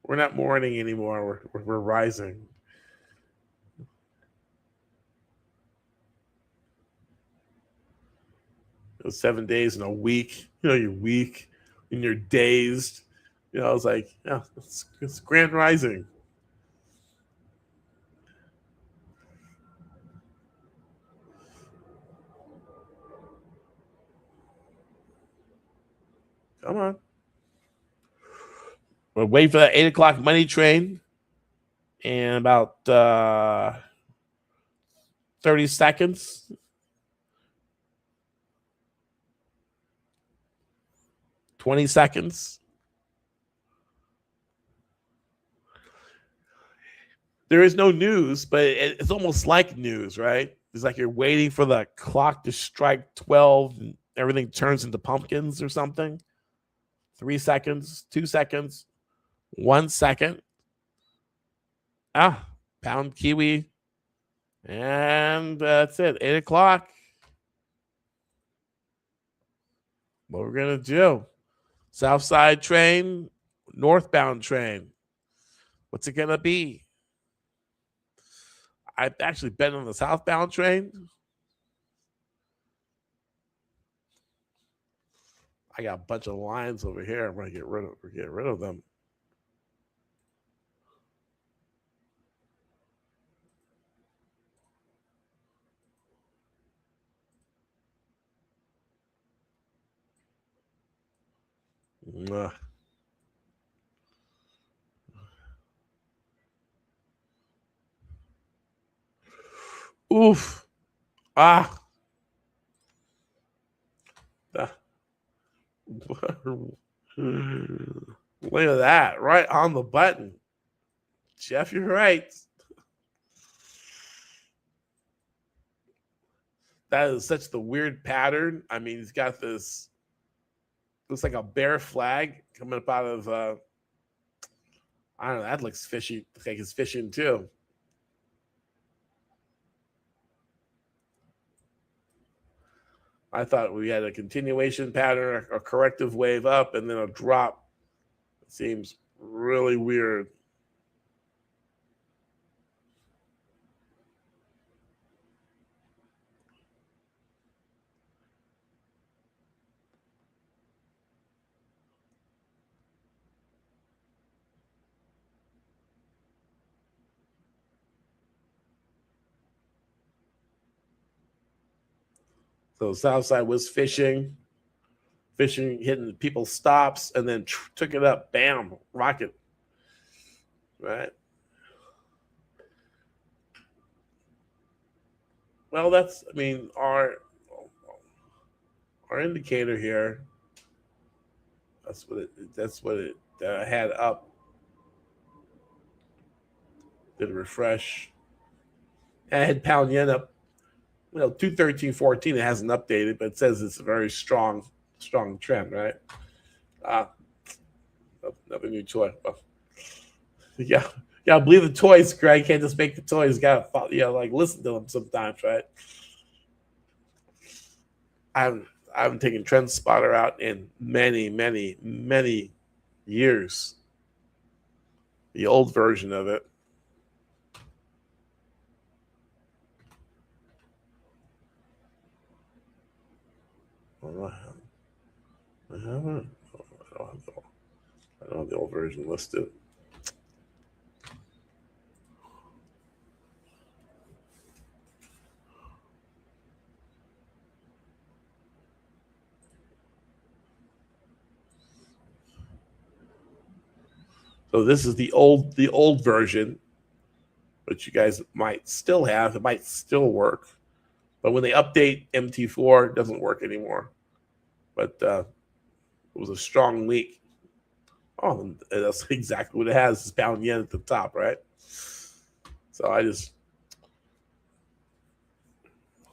We're not morning anymore. We're rising. It was 7 days in a week. You're weak and you're dazed. I was like, yeah, it's Grand Rising. Come on. We'll wait for that 8 o'clock money train in about 30 seconds. $20 seconds. There is no news, but it's almost like news, right? It's like you're waiting for the clock to strike 12 and everything turns into pumpkins or something. 3 seconds, 2 seconds, 1 second. Pound Kiwi. And that's it. 8 o'clock. What we're going to do. South side train, northbound train. What's it gonna be? I've actually been on the southbound train. I got a bunch of lines over here. I'm gonna get rid of them. Oof. Ah. Look at that. Right on the button. Jeff, you're right. That is such the weird pattern. I mean, he's got this, looks like a bear flag coming up out of, I don't know, that looks fishy. Looks like he's fishing too. I thought we had a continuation pattern, a corrective wave up, and then a drop. It seems really weird. So Southside was fishing, hitting people's stops, and then took it up. Bam, rocket. Right. Well, that's, I mean, our indicator here. That's what it had up. Did a refresh. And I had pound yen up. 213.14. It hasn't updated, but it says it's a very strong trend, right? Another new toy. Yeah, believe the toys, Greg. You can't just make the toys. Got to, like listen to them sometimes, right? I haven't taken Trend Spotter out in many years. The old version of it. I don't have the old version listed. So this is the old version, which you guys might still have. It might still work, but when they update MT4, it doesn't work anymore. But it was a strong leak. Oh, that's exactly what it has. It's pound yen at the top, right? So I just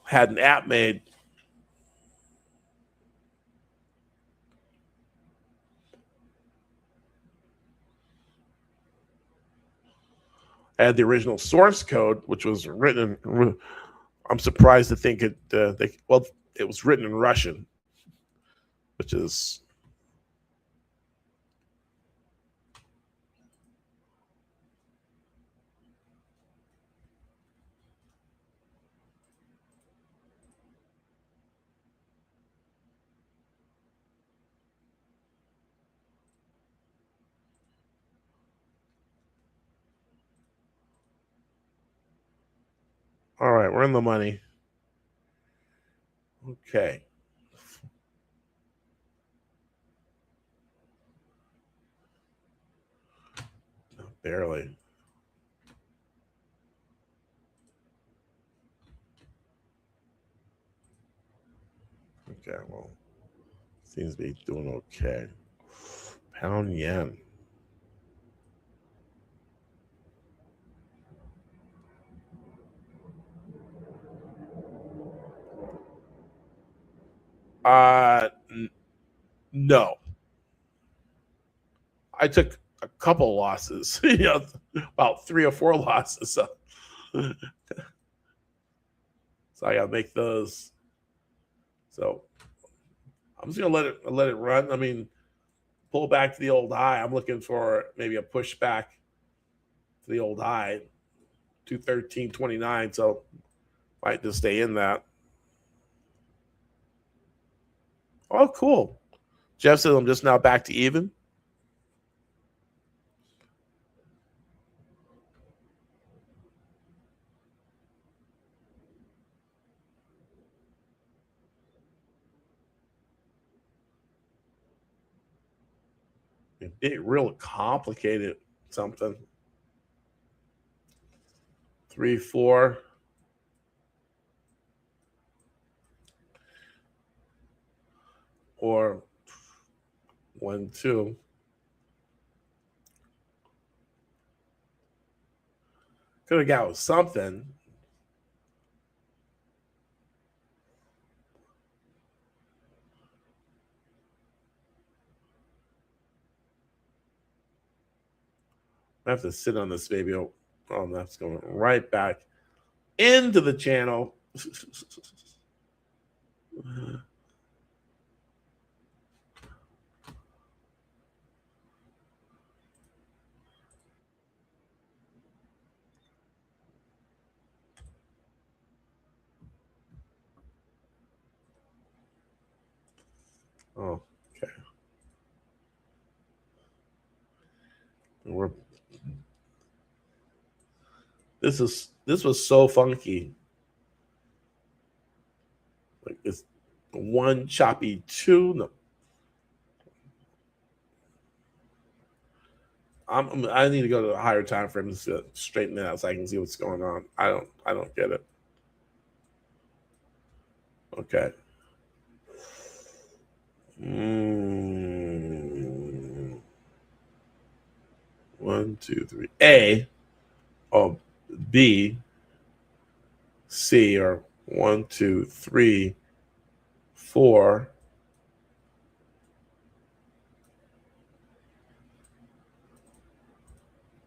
had an app made. I had the original source code, which was written. I'm surprised to think it. It was written in Russian, which is. All right, we're in the money. Okay. Barely. Okay, well, seems to be doing okay. Pound yen. No. I took a couple losses, about 3 or 4 losses. So I gotta make those. So I'm just gonna let it run. I mean, pull back to the old high. I'm looking for maybe a pushback to the old high, 213.29. So might just stay in that. Oh, cool. Jeff said I'm just now back to even. It real complicated something. 3, 4. Or 1, 2. Could have got with something. I have to sit on this baby. Oh, that's going right back into the channel. Oh, okay. This was so funky. Like it's 1 choppy 2. No. I need to go to a higher time frame to straighten it out so I can see what's going on. I don't get it. Okay. 1, 2, 3. A. Oh, B. C. Or 1, 2, 3, 4.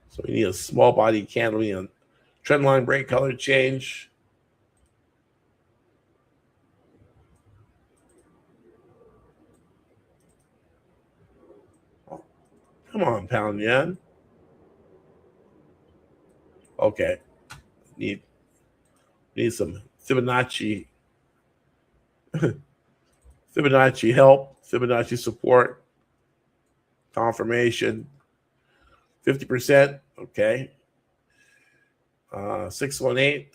So we need a small body candle. We need a trend line break, color change. Oh, come on, pound yen. Okay. Need some Fibonacci Fibonacci help, Fibonacci support, confirmation. 50%. Okay. 618.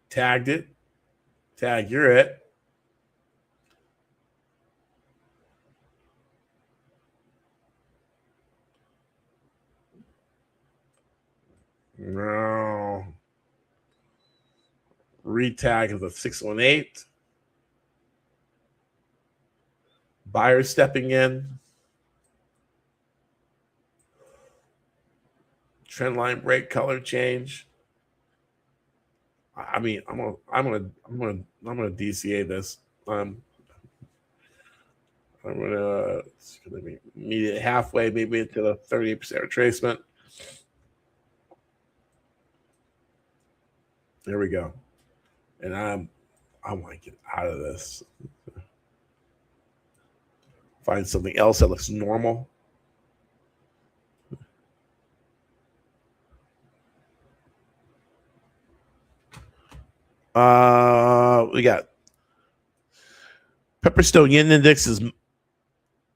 Tagged it. Tag, you're it. No. Retag of the 618. Buyer stepping in. Trend line break, color change. I mean, I'm gonna DCA this. I'm gonna meet it halfway, maybe into the 38% retracement. There we go. And I want to get out of this. Find something else that looks normal. We got Pepperstone Yen Index is,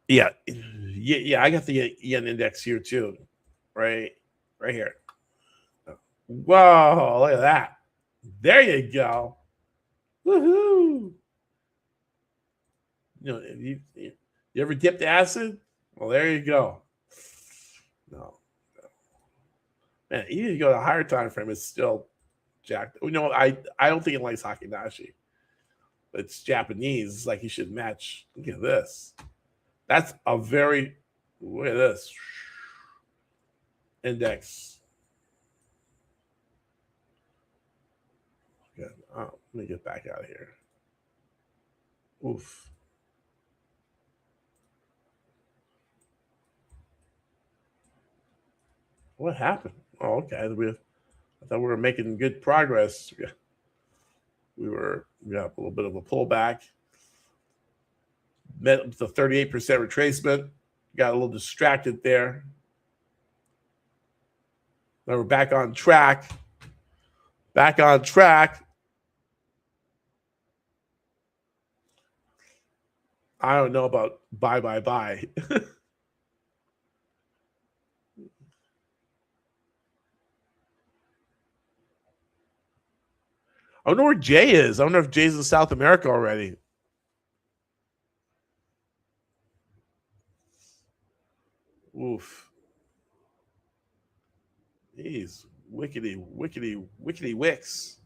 yeah. I got the Yen Index here too, right here. Whoa, look at that. There you go. Woohoo. You ever dipped acid? Well, there you go. No. Man, even if you go to a higher time frame, it's still jacked. I don't think it likes Hakidashi. It's Japanese. It's like you should match. Look at this. That's a very, look at this. Index. Good. Oh, let me get back out of here. Oof. What happened? Oh, okay. I thought we were making good progress. We got a little bit of a pullback. Met the 38% retracement. Got a little distracted there. We're back on track. Back on track. I don't know about buy. I wonder where Jay is. I wonder if Jay's in South America already. Oof. Jeez. Wickety wicks.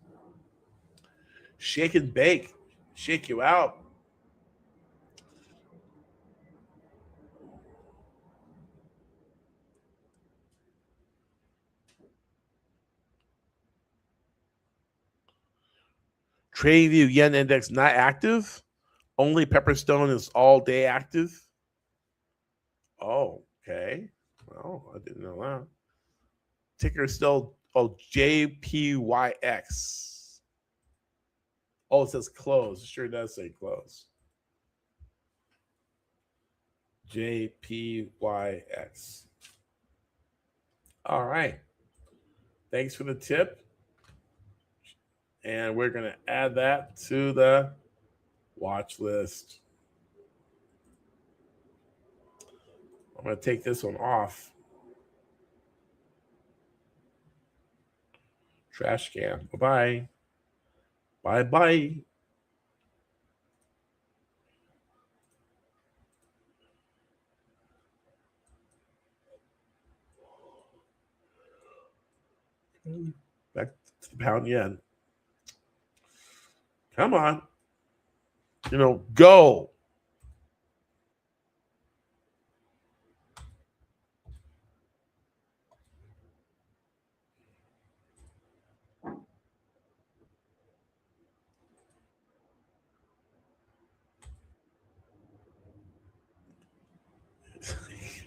Shake and bake. Shake you out. TradingView Yen Index not active. Only Pepperstone is all day active. Oh, okay. Well, I didn't know that. Ticker still JPYX. Oh, it says close. It sure does say close. JPYX. All right. Thanks for the tip. And we're going to add that to the watch list. I'm going to take this one off. Trash can. Bye-bye. Bye-bye. Back to the pound yen. Come on. Go.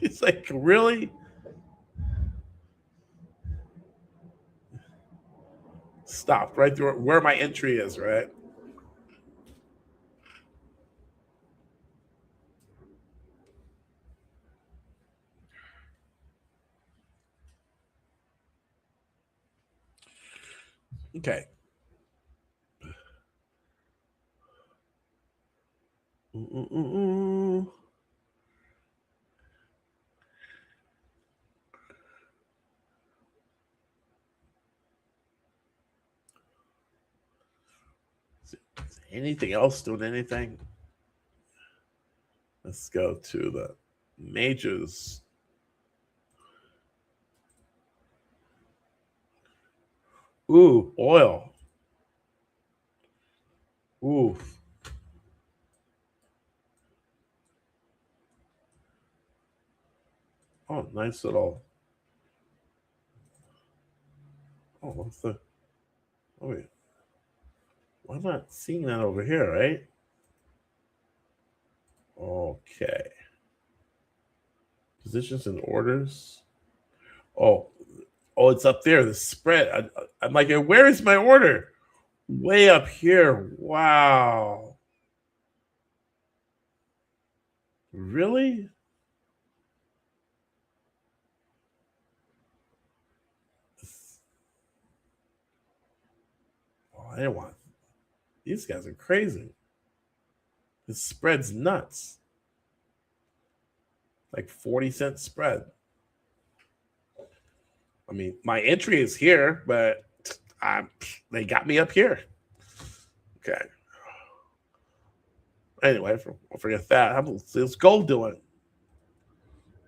It's like, really? Stopped right there where my entry is, right? Okay. Is anything else doing anything? Let's go to the majors. Ooh, oil. Ooh. Oh, nice little. Oh, what's the? Oh, wait. Why am I not seeing that over here, right? Okay. Positions and orders. Oh, it's up there. The spread. I'm like, where is my order? Way up here. Wow. Really? Oh, I didn't want. These guys are crazy. This spread's nuts. Like 40-cent spread. I mean, my entry is here, but they got me up here. Okay. Anyway, I'll forget that. How's gold doing?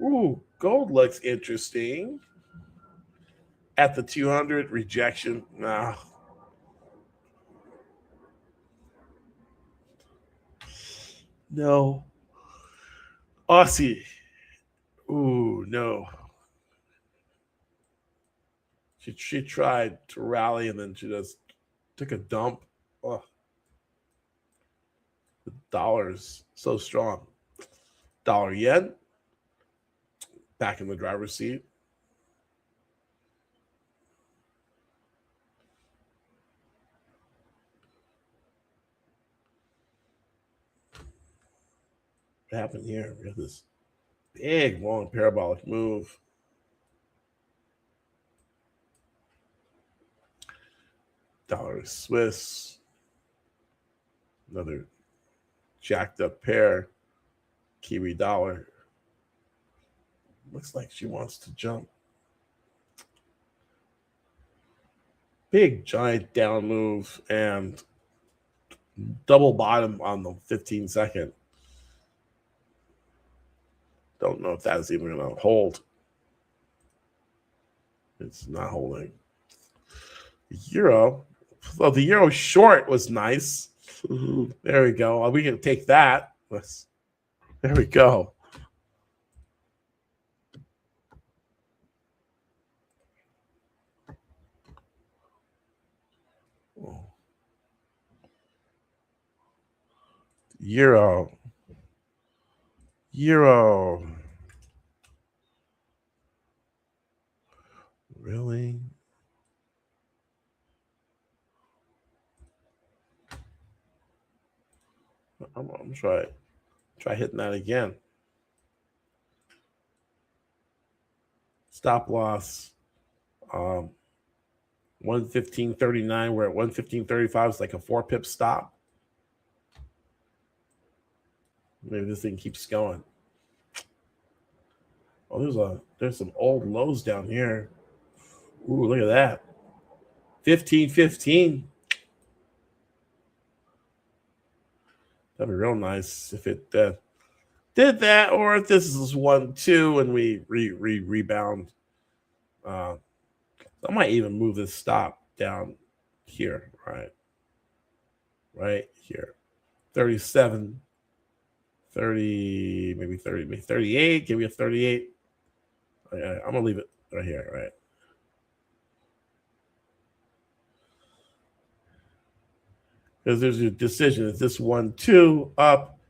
Ooh, gold looks interesting. At the 200, rejection. No. No. Aussie. Ooh, no. She tried to rally and then she just took a dump. Oh, the dollar's so strong. Dollar yen back in the driver's seat. What happened here? We have this big long parabolic move. Dollar Swiss. Another jacked up pair. Kiwi dollar. Looks like she wants to jump. Big giant down move and double bottom on the 15-second. Don't know if that's even going to hold. It's not holding. Euro. Well, the euro short was nice. There we go. We can take that. There we go. Euro. Really? I'm gonna try hitting that again. Stop loss. 115.39. We're at 115.35. It's like a 4-pip stop. Maybe this thing keeps going. Oh, there's some old lows down here. Ooh, look at that. 15.15. That'd be real nice if it did that, or if this is 1-2 and we rebound. I might even move this stop down here, right here. 37, 30, maybe 30, maybe 38. Give me a 38. I'm gonna leave it right here, right? Because there's a decision: is this 1-2 up,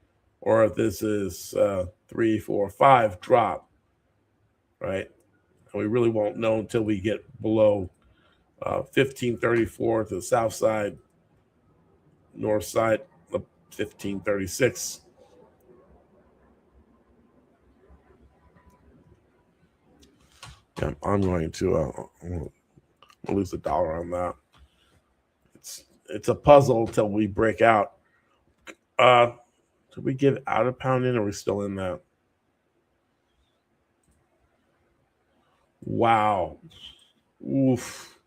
or if this is 3, 4, 5 drop, right? And we really won't know until we get below 1534 to the south side, north side of 1536. Yeah, I'm going to lose $1 on that. It's a puzzle until we break out. Did we give out a pound in, or are we still in that? Wow. Oof.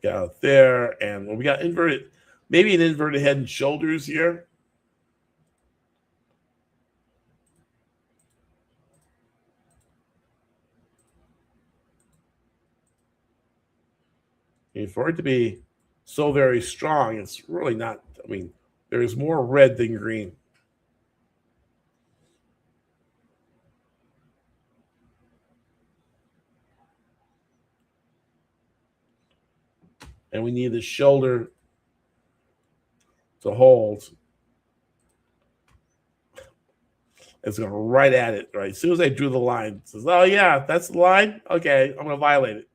Got out there, and we got inverted, maybe an inverted head and shoulders here. And for it to be so very strong, it's really not. I mean, there's more red than green. And we need the shoulder to hold. It's going right at it, right? As soon as I drew the line, it says, oh, yeah, that's the line. Okay, I'm going to violate it.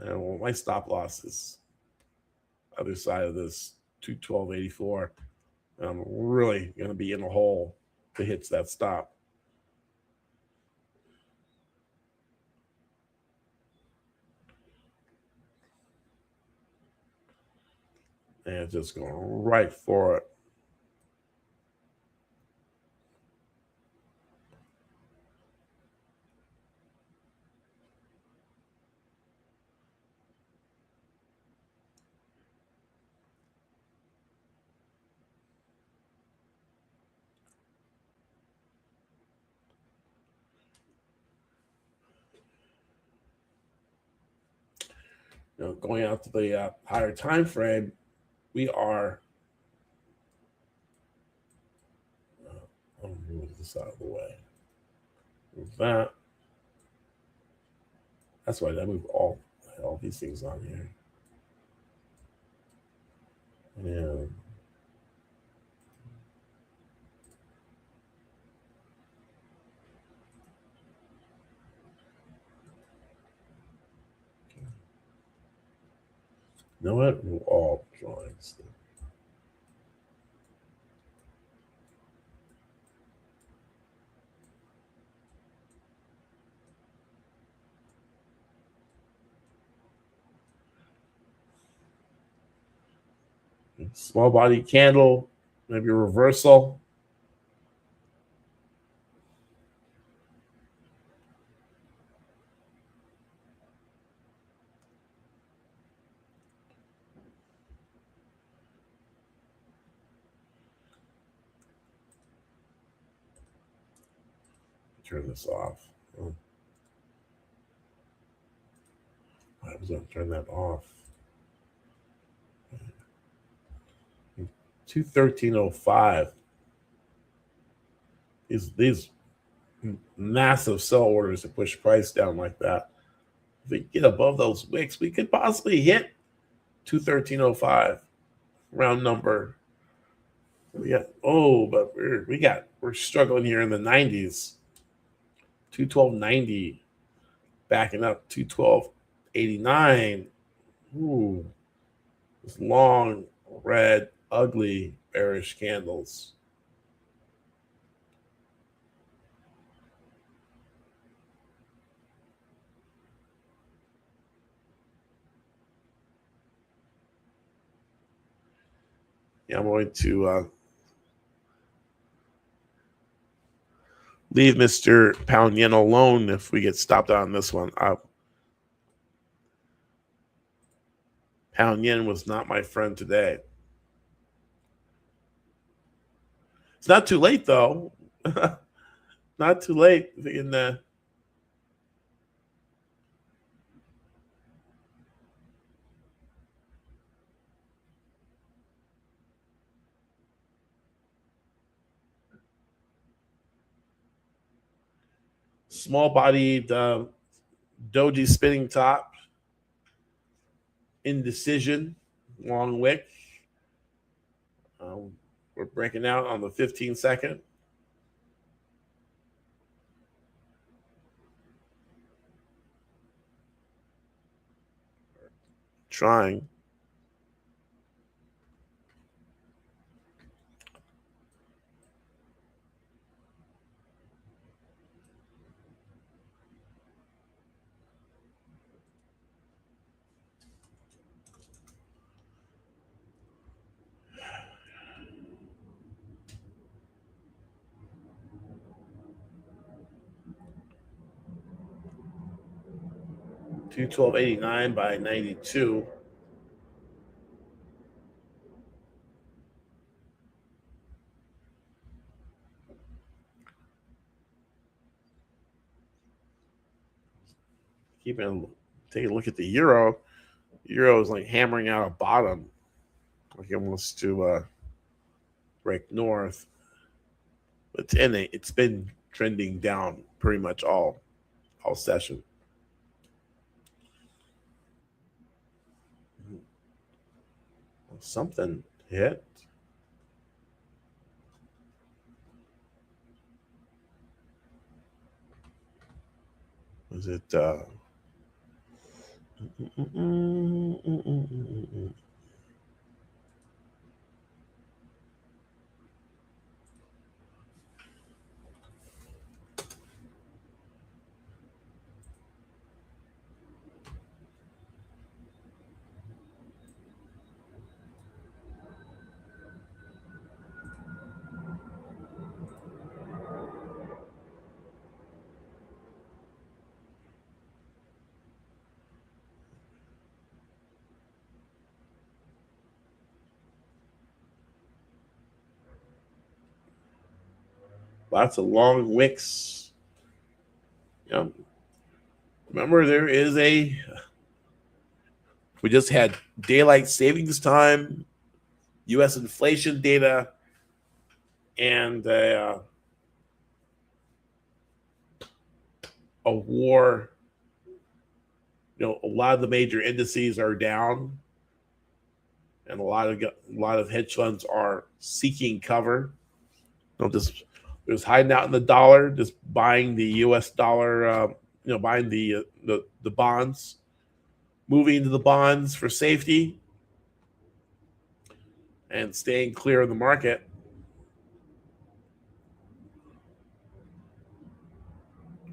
And my stop loss is other side of this 212.84. I'm really going to be in the hole if it hits that stop. And it's just going right for it. Going out to the higher time frame, we are. I'm going to move this out of the way. Move that. That's why I moved all these things on here. Yeah. You know what? Move all drawings. Small body candle, maybe a reversal. Turn this off. Oh. I was going to turn that off. 213.05. These massive sell orders to push price down like that. If we get above those wicks, we could possibly hit 213.05 round number. But we're struggling here in the 90s. 212.90 backing up 212.89. Ooh, this long, red, ugly, bearish candles. Yeah, I'm going to leave Mr. Pound Yen alone if we get stopped on this one. Pound Yen was not my friend today. It's not too late, though. Not too late in the small-bodied doji spinning top, indecision, long wick. We're breaking out on the 15-second. Trying. $212.89 by 92. Take a look at the euro. The euro is like hammering out a bottom, like it wants to break north. But it's been trending down pretty much all session. Something hit. Was it? Lots of long wicks. Remember, we just had daylight savings time, U.S. inflation data, and a war. A lot of the major indices are down, and a lot of hedge funds are seeking cover. Just hiding out in the dollar, just buying the U.S. dollar. Buying the bonds, moving into the bonds for safety, and staying clear of the market.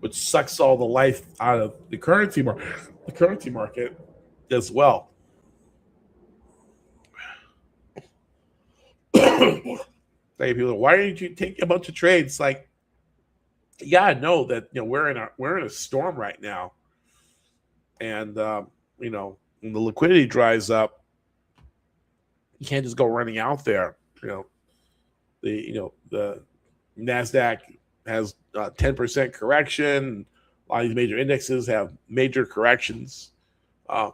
Which sucks all the life out of the currency market as well. Like people, why didn't you take a bunch of trades? Like, you gotta know that we're in a storm right now, and when the liquidity dries up, you can't just go running out there. The Nasdaq has 10% correction. A lot of these major indexes have major corrections. I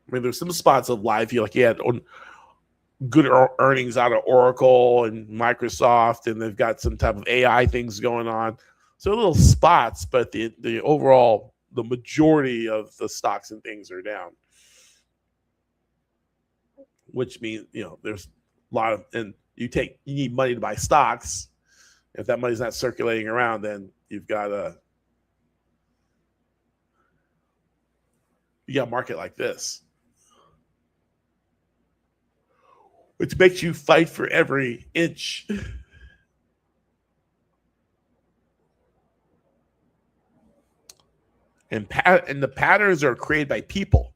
mean, there's some spots of life you had good earnings out of Oracle and Microsoft, and they've got some type of AI things going on. So little spots, but the overall, the majority of the stocks and things are down, which means there's a lot of, and you need money to buy stocks. If that money's not circulating around, then you got a market like this, which makes you fight for every inch. And the patterns are created by people.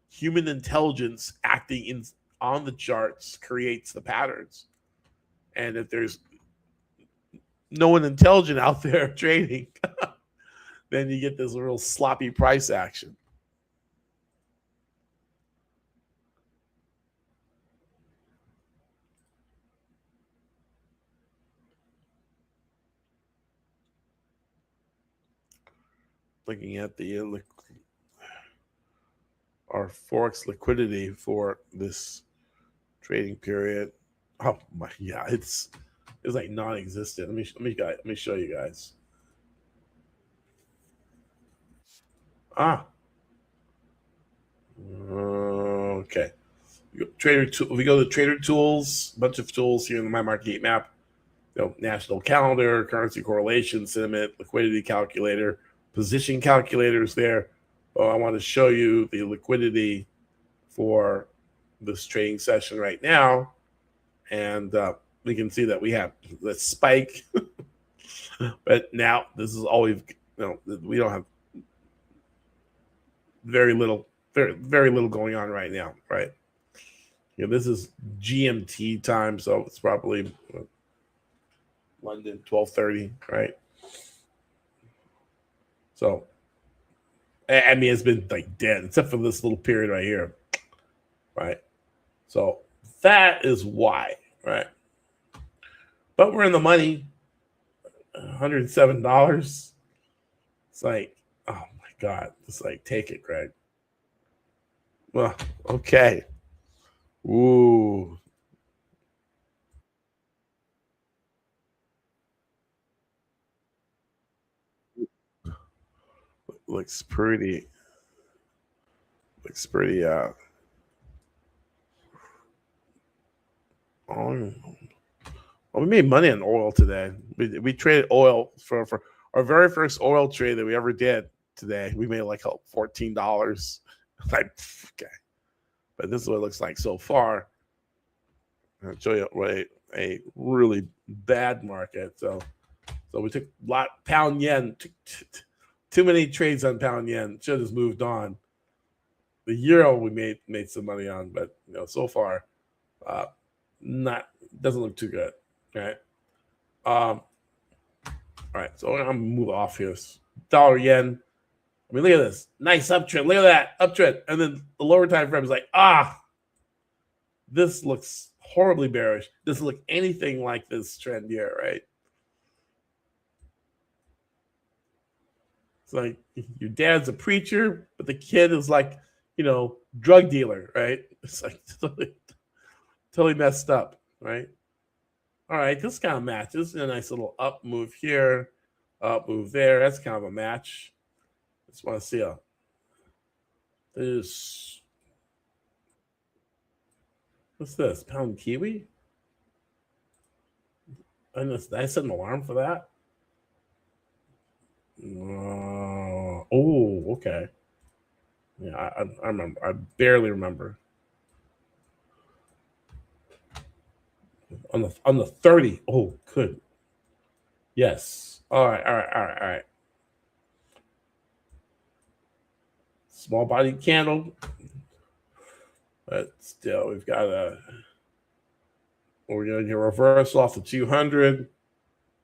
Human intelligence acting on the charts creates the patterns. And if there's no one intelligent out there trading, then you get this real sloppy price action. Looking at our Forex liquidity for this trading period. Oh my, yeah, it's like non-existent. Let me show you guys. Okay. We go to Trader Tools, a bunch of tools here in the My Market Heat Map. National calendar, currency correlation, sentiment, liquidity calculator, position calculators there. I want to show you the liquidity for this trading session right now, and we can see that we have the spike. But now this is all we don't have very little going on right now, right? This is GMT time, so it's probably London 12:30, right? So, I mean, it's been like dead except for this little period right here, right? So that is why, right? But we're in the money, $107. It's like, oh my God, it's like, take it, Greg. Well, okay. Ooh. Looks pretty. Well, we made money on oil today. We traded oil for our very first oil trade that we ever did today. We made like $14. Like, okay. But this is what it looks like so far. I'll show you a really bad market. So we took a lot pound yen. Too many trades on pound yen. Should have just moved on. The euro we made some money on, but so far, doesn't look too good. Right. All right. So I'm gonna move off here. Dollar yen. I mean, look at this. Nice uptrend. Look at that uptrend. And then the lower time frame is like, this looks horribly bearish. Doesn't look anything like this trend here, right? It's like your dad's a preacher, but the kid is like, drug dealer, right? It's like totally messed up, right? All right, this kind of matches. A nice little up move here, up move there. That's kind of a match. Just want to see this. What's this? Pound kiwi? And I set an alarm for that. Oh, okay. Yeah, I remember. I barely remember. On the 30. Oh, good. Yes. All right. Small body candle. But still, we've got a We're going to get reverse off the 200.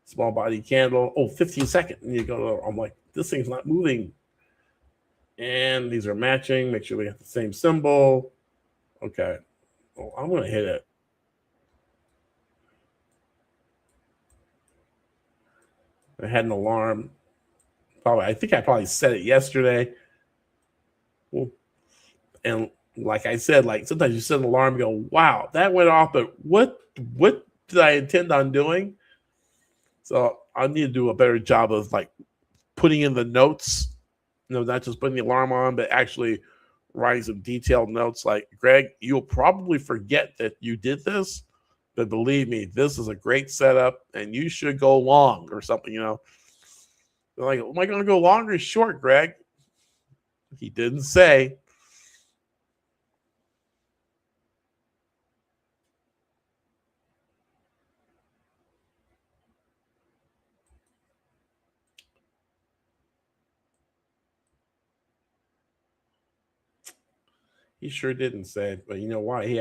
Small body candle. Oh, 15 second. And you go, I'm like, this thing's not moving. And these are matching. Make sure we have the same symbol. Okay. Oh, I'm going to hit it. I had an alarm. I think I probably said it yesterday. And like I said, like sometimes you set an alarm and go, wow, that went off, but what did I intend on doing? So I need to do a better job of like putting in the notes, not just putting the alarm on, but actually writing some detailed notes like, Greg, you'll probably forget that you did this, but believe me, this is a great setup and you should go long or something, They're like, am I going to go long or short, Greg? He didn't say. He sure didn't say, but you know why? He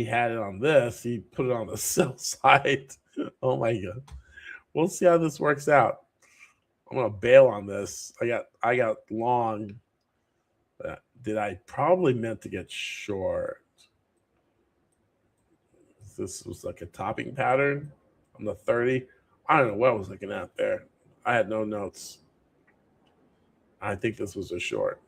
had it on this. He put it on the sell side. Oh my god. We'll see how this works out. I'm gonna bail on this. I got long. Did I probably meant to get short? This was like a topping pattern on the 30. I don't know what I was looking at there. I had no notes. I think this was a short.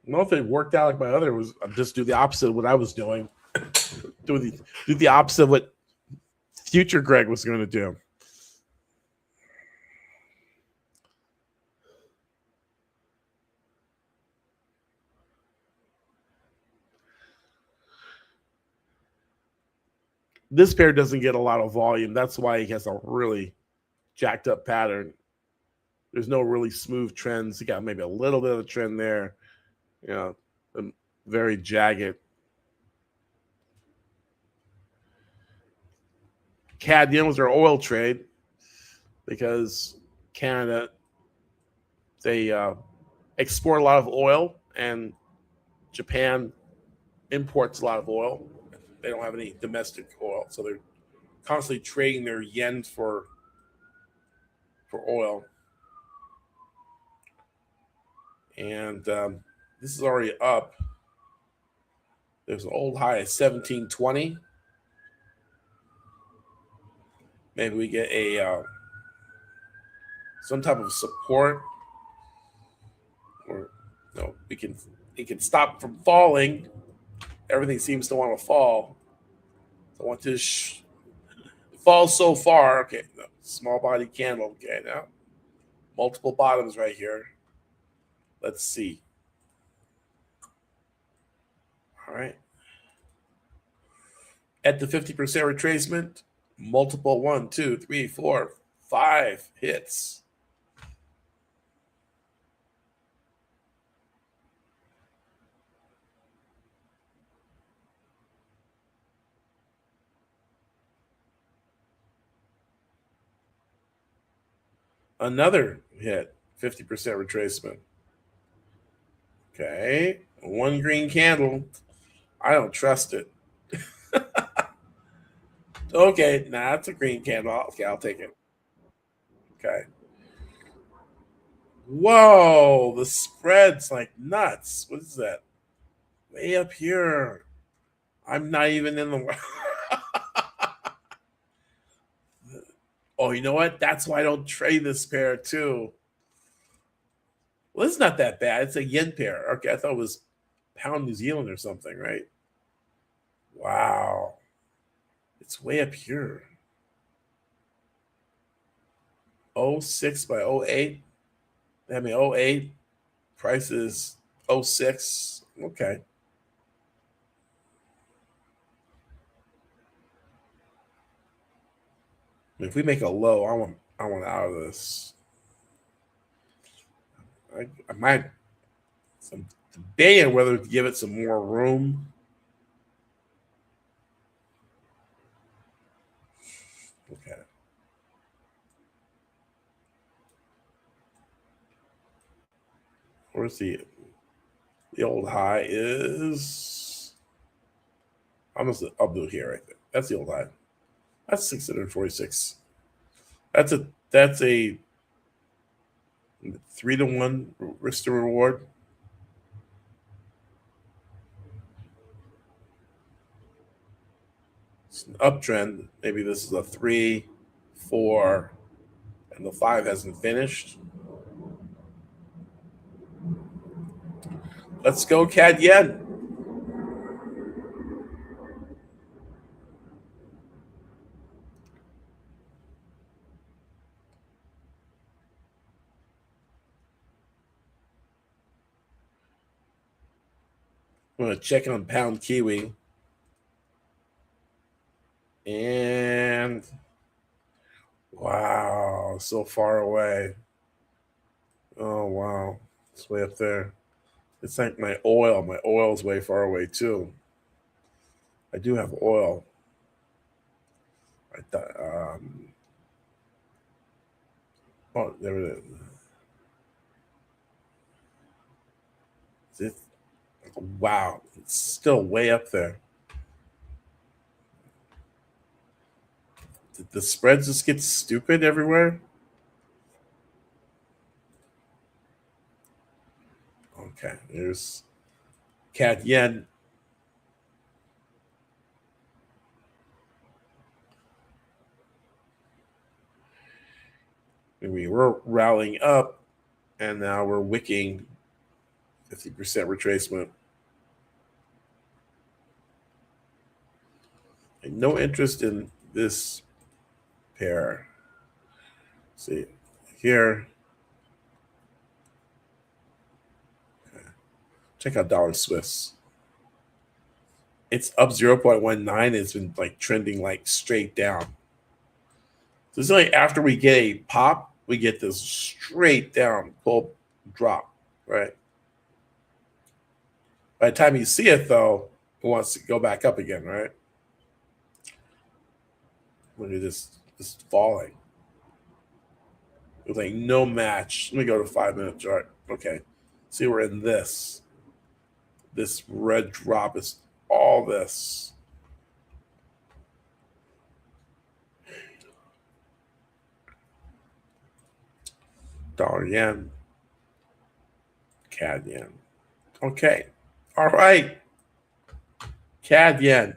I don't know if it worked out like my other was. Just do the opposite of what I was doing. do the opposite of what future Greg was going to do. This pair doesn't get a lot of volume. That's why he has a really jacked up pattern. There's no really smooth trends. He got maybe a little bit of a trend there. Very jagged. CAD yen was our oil trade because Canada, they export a lot of oil and Japan imports a lot of oil. They don't have any domestic oil, so they're constantly trading their yen for oil. And this is already up. There's an old high of 1720. Maybe we get a some type of support, or no, it can stop from falling. Everything seems to want to fall. So I want to fall so far. Okay, no, small body candle. Okay, now multiple bottoms right here. Let's see. All right. At the 50% retracement, multiple 1, 2, 3, 4, 5 hits. Another hit, 50% retracement. Okay, one green candle. I don't trust it. Okay, nah, it's a green candle. Okay, I'll take it. Okay. Whoa, the spread's like nuts. What is that? Way up here. I'm not even in the. Oh, you know what? That's why I don't trade this pair too. Well, it's not that bad. It's a yen pair. Okay, I thought it was pound New Zealand or something, right? Wow. It's way up here. 06 by 08. I mean, 08. Price is 06. Okay. If we make a low, I want out of this. I might some debating whether to give it some more room. Okay. Where's the old high is? I'll do here right there. That's the old high. That's 646. That's a 3-to-1 risk to reward. It's an uptrend. Maybe this is a 3, 4, and the 5 hasn't finished. Let's go CAD yen. I'm going to check on pound Kiwi. And wow, so far away. Oh, wow. It's way up there. It's like my oil. My oil's way far away, too. I do have oil. I thought, oh, there it is. Wow, it's still way up there. Did the spreads just get stupid everywhere? Okay, there's CAD yen. We were rallying up, and now we're wicking 50% retracement. And no interest in this pair. See here. Okay. Check out dollar Swiss. It's up 0.19. It's been like trending like straight down. So it's like after we get a pop, we get this straight down pull drop, right? By the time you see it, though, it wants to go back up again, right? Look at this falling. With like no match. Let me go to 5-minute chart. Okay. See, we're in this. This red drop is all this. Dollar yen. CAD yen. Okay. All right. CAD yen.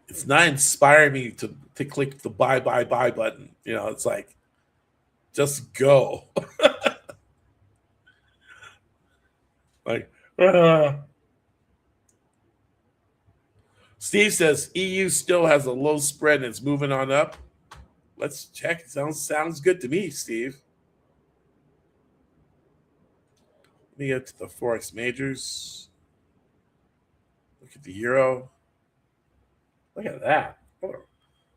It's not inspiring me to click the buy button. You know, it's like, just go. Like, Steve says EU still has a low spread and it's moving on up. Let's check. Sounds good to me, Steve. Let me get to the Forex majors. Look at the euro. Look at that. What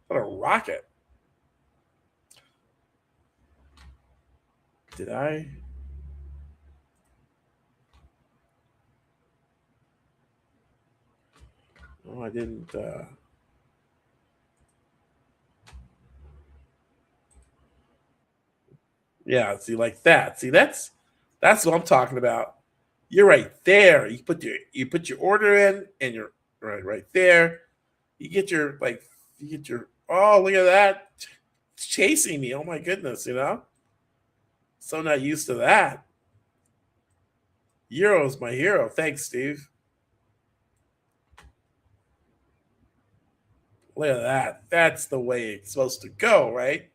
a rocket. Did I? No, I didn't. Yeah, see, like that. See, that's what I'm talking about. You're right there. You put your order in, and you're right there. You get your oh, look at that. It's chasing me. Oh my goodness, you know? So not used to that. Euro's my hero. Thanks, Steve. Look at that. That's the way it's supposed to go, right?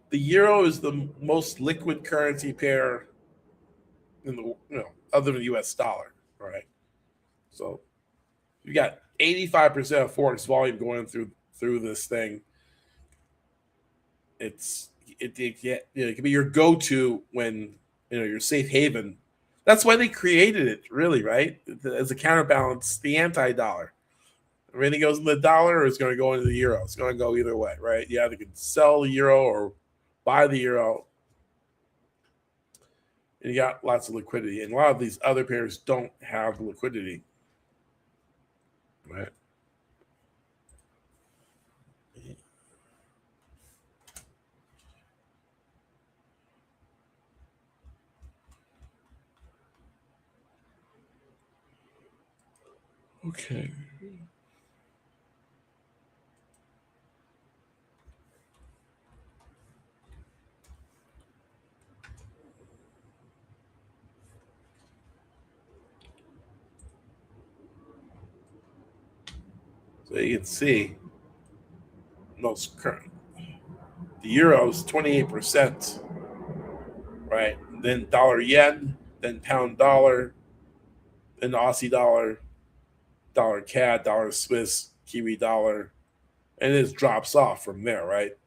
The euro is the most liquid currency pair in the other than the US dollar, right? So you got 85% of Forex volume going through this thing. It can be your go-to when your safe haven. That's why they created it, really, right? As a counterbalance, the anti-dollar. Everything goes in the dollar, or it's going to go into the euro. It's going to go either way, right? You either can sell the euro or buy the euro. and you got lots of liquidity. And a lot of these other pairs don't have liquidity, right? Okay. So you can see most current. The euro is 28%, right? Then dollar yen, then pound dollar, then Aussie dollar, dollar CAD, dollar Swiss, Kiwi dollar, and it drops off from there, right?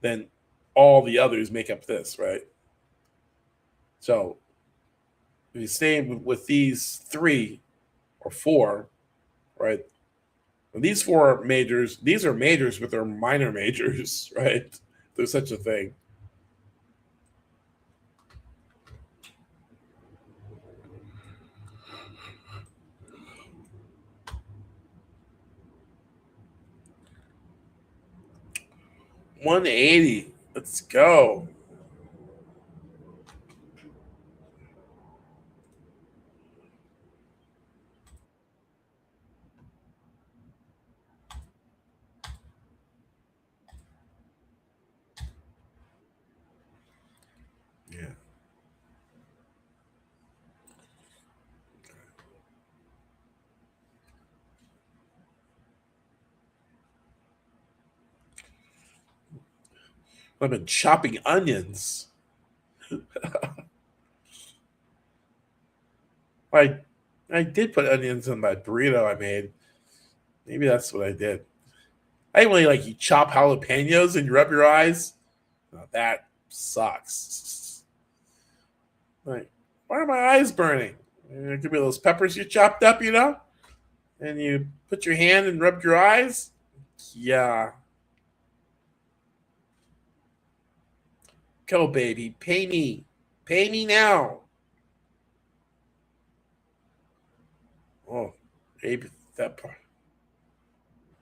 Then all the others make up this, right? So if you stay with these three or four, right? These four majors, these are majors, but they're minor majors, right? There's such a thing. $180. Let's go. Yeah. I've been chopping onions. I I did put onions in my burrito I made. Maybe that's what I did. I didn't really like you chop jalapenos and you rub your eyes. Now that sucks. Like, why are my eyes burning? It could be those peppers you chopped up, and you put your hand and rubbed your eyes. Yeah. Go, baby. Pay me. Pay me now. Oh, maybe that part.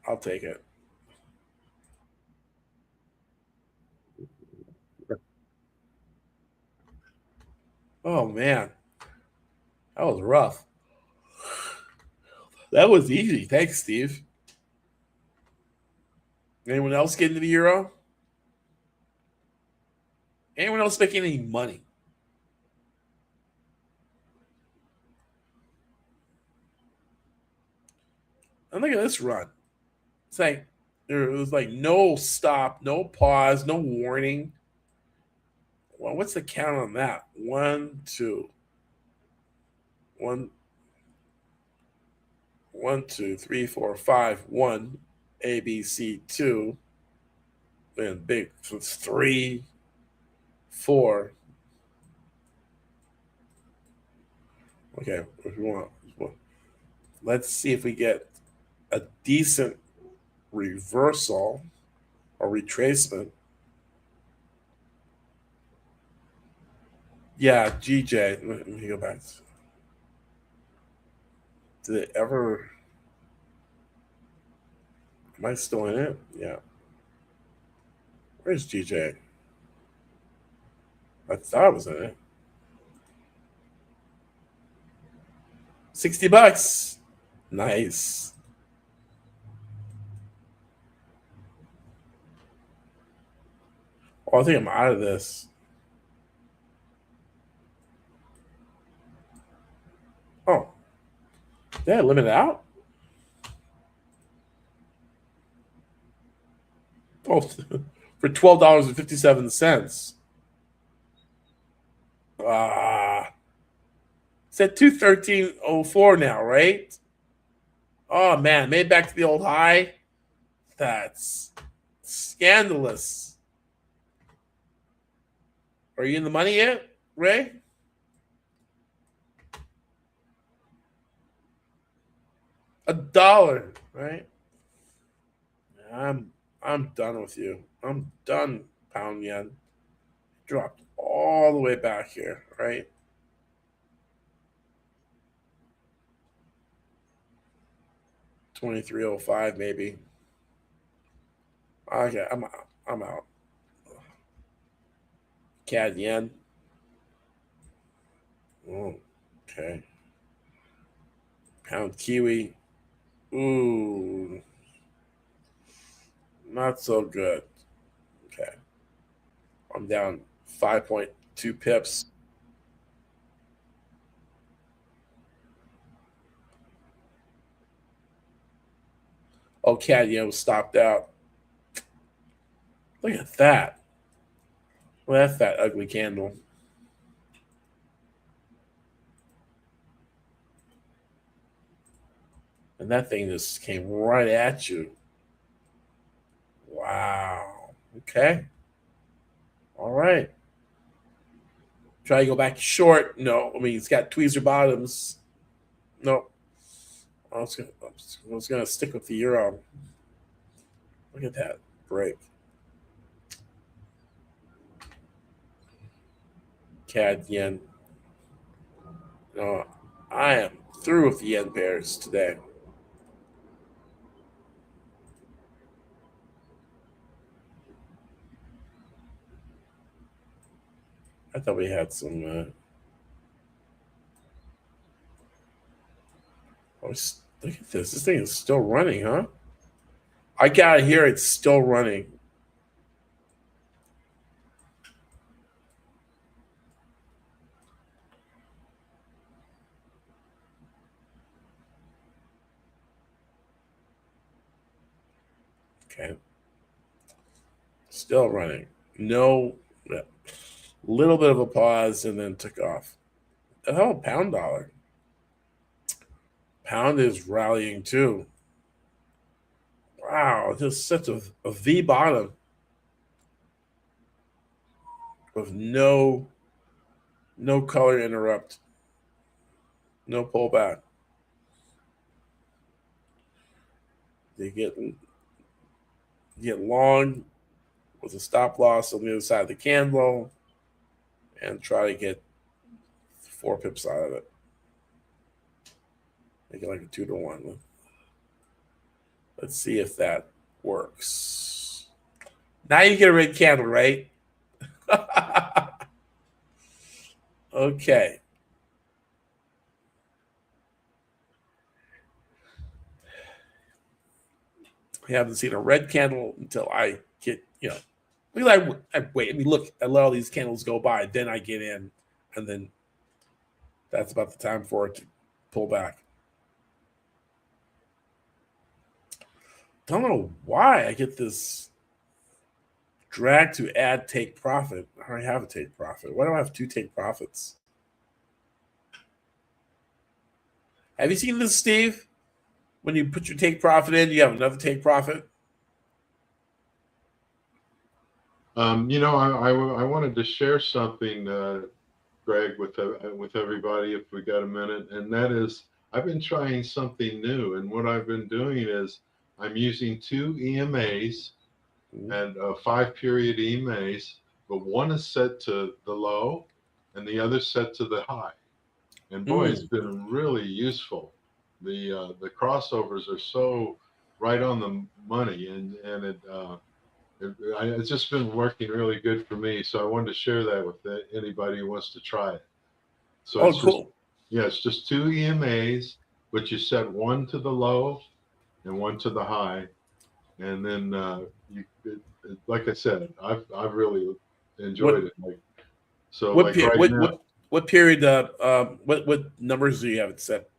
I'll take it. Oh, man. That was rough. That was easy. Thanks, Steve. Anyone else get into the euro? Anyone else making any money? And look at this run. It's like there was like no stop, no pause, no warning. Well, what's the count on that? One, two, one, one, two, three, four, five, one, A, B, C, two, then big, so it's three, four. Okay, if you want, let's see if we get a decent reversal or retracement. Yeah, GJ. Let me go back. Did it ever? Am I still in it? Yeah. Where's GJ? I thought I was in it. $60. Nice. Oh, I think I'm out of this. Oh, did I limit it out? Oh, for $12.57. Ah, it's at 213.04 now, right? Oh man, made it back to the old high. That's scandalous. Are you in the money yet, Ray? $1, right? I'm I'm done with you. I'm done, pound yen. dropped all the way back here, right? $23.05 maybe. Okay, I'm out. I'm out. CAD yen. Oh, okay. Pound kiwi. Ooh, not so good. Okay. I'm down 5.2 pips. Oh, CAD yen was stopped out. Look at that. Well, that's that ugly candle. And that thing just came right at you. Wow. Okay. All right. Try to go back short. No. I mean, it's got tweezer bottoms. No. I was gonna stick with the euro. Look at that break. CAD yen. No, I am through with the yen pairs today. I thought we had some. Look at this. This thing is still running, huh? I gotta hear it's still running. Okay. Still running. No. Little bit of a pause and then took off. Oh, pound dollar. Pound is rallying too. Wow, just such a V bottom with no color interrupt, no pullback. They get long with a stop loss on the other side of the candle and try to get 4 pips out of it. Make it like a 2-to-1. Let's see if that works. Now you get a red candle, right? Okay. I haven't seen a red candle until I get, I wait. I mean, look, I let all these candles go by. Then I get in, and then that's about the time for it to pull back. Don't know why I get this drag to add take profit. I already have a take profit. Why do I have 2 take profits? Have you seen this, Steve? When you put your take profit in, you have another take profit. I wanted to share something, Greg, with everybody, if we got a minute, and that is I've been trying something new, and what I've been doing is I'm using 2 EMAs and 5-period EMAs, but one is set to the low, and the other set to the high. And boy, it's been really useful. The crossovers are so right on the money, and it's just been working really good for me. So I wanted to share that with anybody who wants to try it. So it's cool. it's just 2 EMAs, but you set one to the low and one to the high, and then like I said, I've really enjoyed it. What right now. what period? What numbers do you have it set?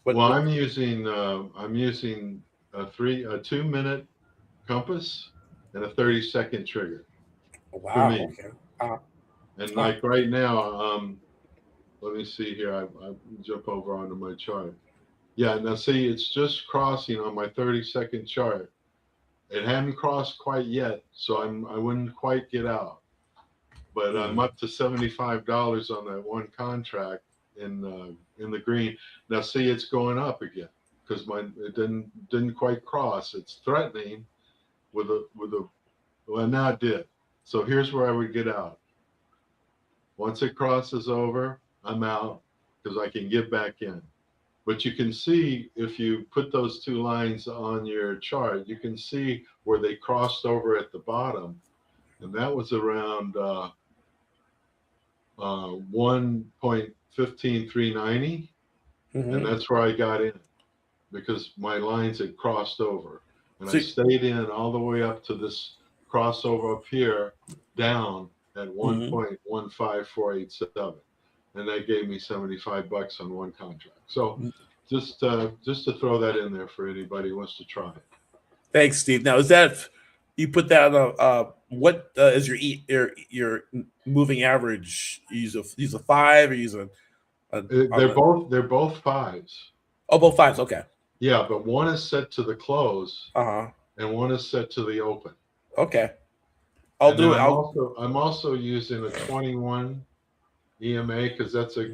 I'm using a 2-minute compass and a 30-second trigger for Wow. me. Okay. And like right now, let me see here. I jump over onto my chart. Yeah, now see, it's just crossing on my 30-second chart. It hadn't crossed quite yet, so I wouldn't quite get out. But I'm up to $75 on that one contract in the green. Now see, it's going up again because it didn't quite cross. It's threatening with a well, now it did. So here's where I would get out. Once it crosses over, I'm out because I can get back in. But you can see if you put those two lines on your chart, you can see where they crossed over at the bottom, and that was around 1.15390, and that's where I got in because my lines had crossed over, and I stayed in all the way up to this crossover up here down at 1.15487, and that gave me $75 on one contract. So just to throw that in there for anybody who wants to try it. Thanks, Steve. Now, is that you put that on? What is your moving average? You use a 5 or use a? They're both 5s. Oh, both 5s. Okay. Yeah, but one is set to the close, and one is set to the open. Okay, I'll do it. I'm also using a 21 EMA because that's a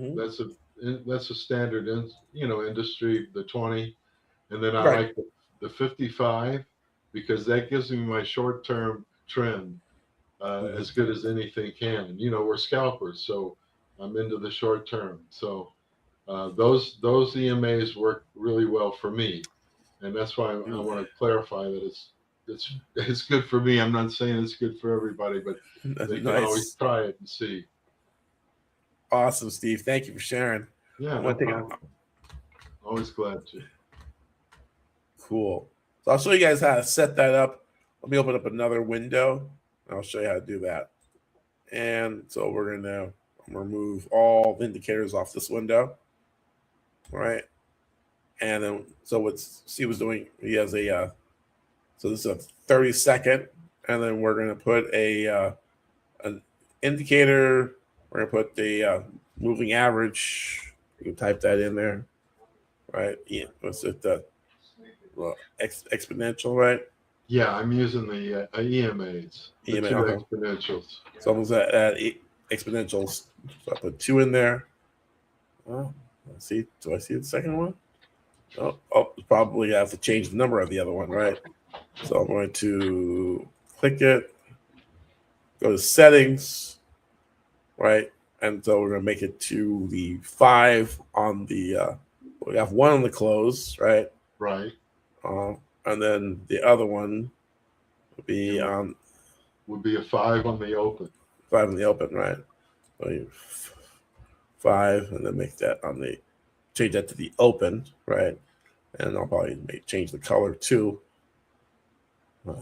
standard industry, the 20, and then I like the 55 because that gives me my short-term trend as good as anything can. We're scalpers, so I'm into the short term. So those EMAs work really well for me, and that's why I want to clarify that it's good for me. I'm not saying it's good for everybody, but they can always try it and see. Awesome, Steve. Thank you for sharing. Yeah, no problem. Always glad to. Cool. So I'll show you guys how to set that up. Let me open up another window. I'll show you how to do that. And so we're going to remove all the indicators off this window. All right. And then, so what Steve was doing, he has a, so this is a 30-second, and then we're going to put an indicator. We're going to put the moving average. You can type that in there. Right. Yeah. What's it? Exponential, right? Yeah, I'm using the EMAs, the two exponentials. So I'm going to exponentials. So I put 2 in there. Oh, let's see. Do I see the second one? Oh, probably have to change the number of the other one, right? So I'm going to click it, go to settings, right? And so we're going to make it to the 5 on the, we have 1 on the close, right? Right. And then the other one would be would be a 5 on the open. 5 on the open, right? So 5, and then make that on the, change that to the open, right? And I'll probably change the color too. A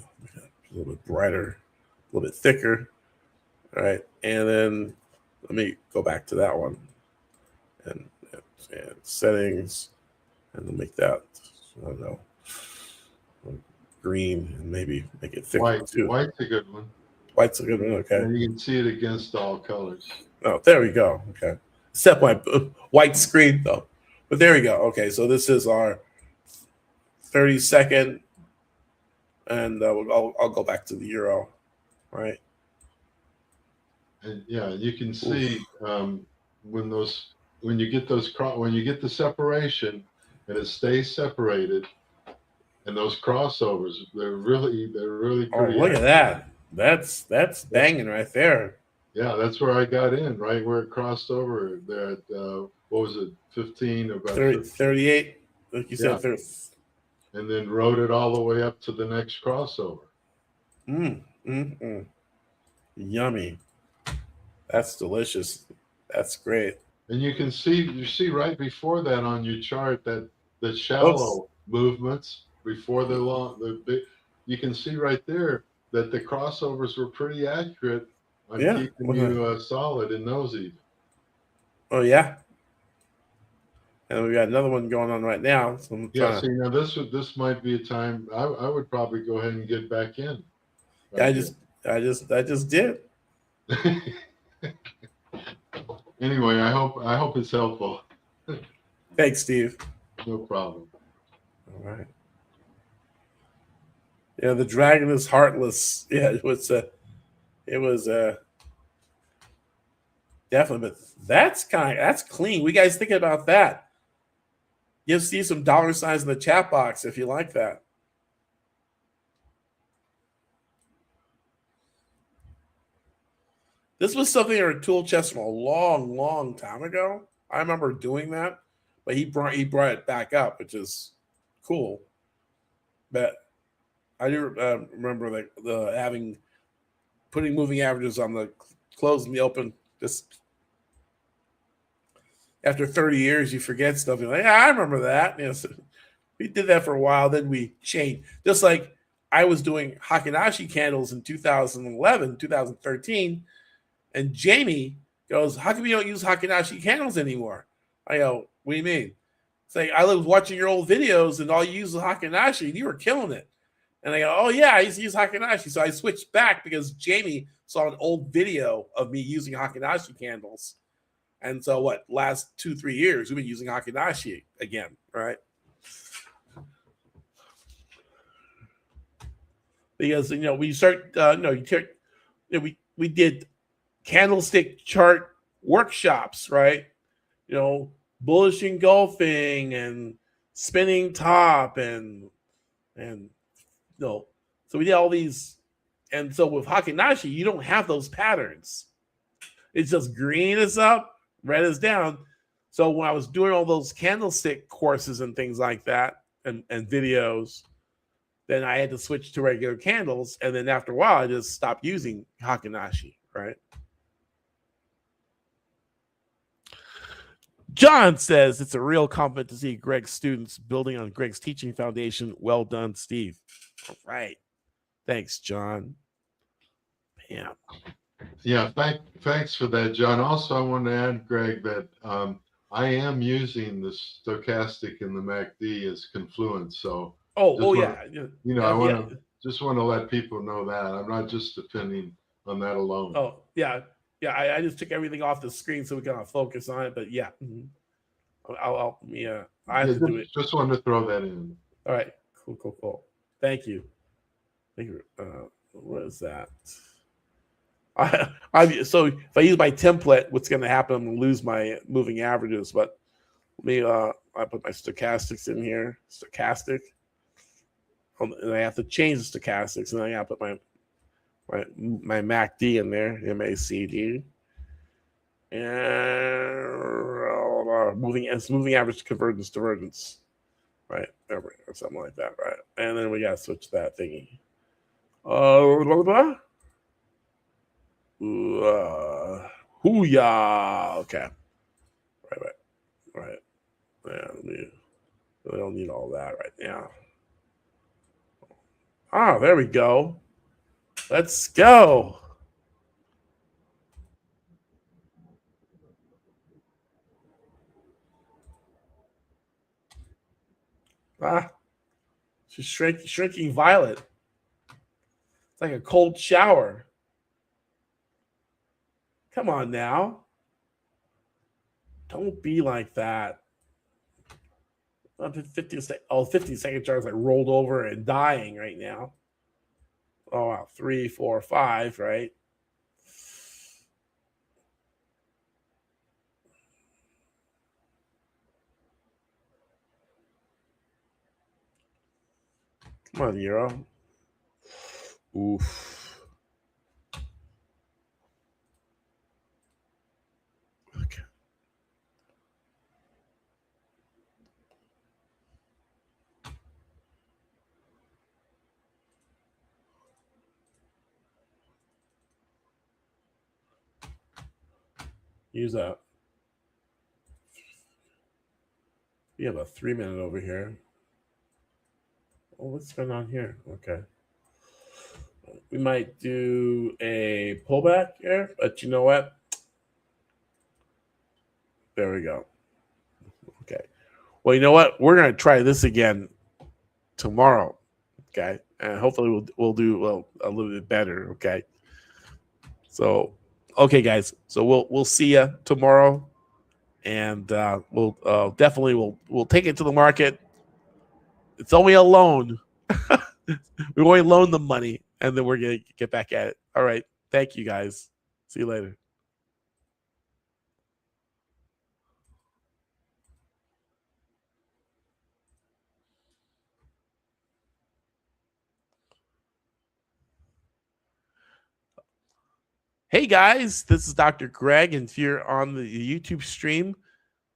little bit brighter, a little bit thicker, all right? And then let me go back to that one and settings, and then make that, I don't know, green, and maybe make it thicker too. White's a good one. White's a good one, okay. And you can see it against all colors. Oh, there we go. Okay. Except my white screen though. But there we go. Okay, so this is our 30-second, and I'll go back to the euro, right? And yeah, you can see when you get the separation and it stays separated, and those crossovers, they're really pretty. Oh, look at that! That's banging right there. Yeah, that's where I got in, right where it crossed over. There at what was it, 15 or about 38, like you said, 30. And then rode it all the way up to the next crossover. Yummy. That's delicious. That's great. And you see right before that on your chart that the shallow movements before the big. You can see right there that the crossovers were pretty accurate on keeping you solid in those even. Oh yeah. And we got another one going on right now. So see, now this might be a time I would probably go ahead and get back in. Right, I just did. Anyway, I hope it's helpful. Thanks, Steve. No problem. All right. Yeah, the dragon is heartless. Yeah, it was definitely, but that's clean. We guys thinking about that? You'll see some dollar signs in the chat box if you like that. This was something in our tool chest from a long, long time ago. I remember doing that, but he brought it back up, which is cool. But I do remember the having putting moving averages on the close and the open. Just after 30 years, you forget stuff. You're like, yeah, I remember that. So we did that for a while. Then we changed. Just like I was doing Hakinashi candles in 2011, 2013, and Jamie goes, "How come you don't use Hakinashi candles anymore?" I go, "What do you mean?" It's like, I was watching your old videos and all you use was Hakinashi and you were killing it. And I go, "Oh yeah, I used to use Hakinashi." So I switched back because Jamie saw an old video of me using Hakinashi candles. And so last 2-3 years, we've been using Hakinashi again, right? Because, we start, we did candlestick chart workshops, right? Bullish engulfing and spinning top and so we did all these. And so with Hakinashi, you don't have those patterns. It's just green is up, red is down. So when I was doing all those candlestick courses and things like that and videos, then I had to switch to regular candles. And then after a while, I just stopped using Hakinashi, right? John says it's a real compliment to see Greg's students building on Greg's teaching foundation. Well done, Steve. All right. Thanks, John. Yeah. Yeah, thanks for that, John. Also, I want to add, Greg, that I am using the stochastic in the MACD as confluence. So, yeah. I want to just want to let people know that I'm not just depending on that alone. Oh, yeah. I just took everything off the screen so we can focus on it. But yeah, I have to do it. Just wanted to throw that in. All right, cool. Thank you. What is that? So if I use my template, what's going to happen? I'm going to lose my moving averages. But I put my stochastics in here. Stochastic, and I have to change the stochastics, and then I got to put my MACD in there, MACD, and moving average convergence divergence, right? Or something like that, right? And then we got to switch that thingy. Hoo-yah. Okay. Right. Yeah, we don't need all that right now. There we go. Let's go. She's shrinking violet. It's like a cold shower. Come on now. Don't be like that. 15 second charts like rolled over and dying right now. Oh wow, 3, 4, 5, right? Come on, Euro. Oof. Okay. Use that. We have a 3-minute over here. Oh, what's going on here? Okay. We might do a pullback here, but you know what? There we go. Okay. Well, you know what? We're going to try this again tomorrow. Okay. And hopefully we'll do a little bit better. Okay. So, okay, guys. So we'll see you tomorrow, and we'll definitely we'll take it to the market. It's only a loan. We only loan them money, and then we're gonna get back at it. All right. Thank you, guys. See you later. Hey guys, this is Dr. Greg, and if you're on the YouTube stream,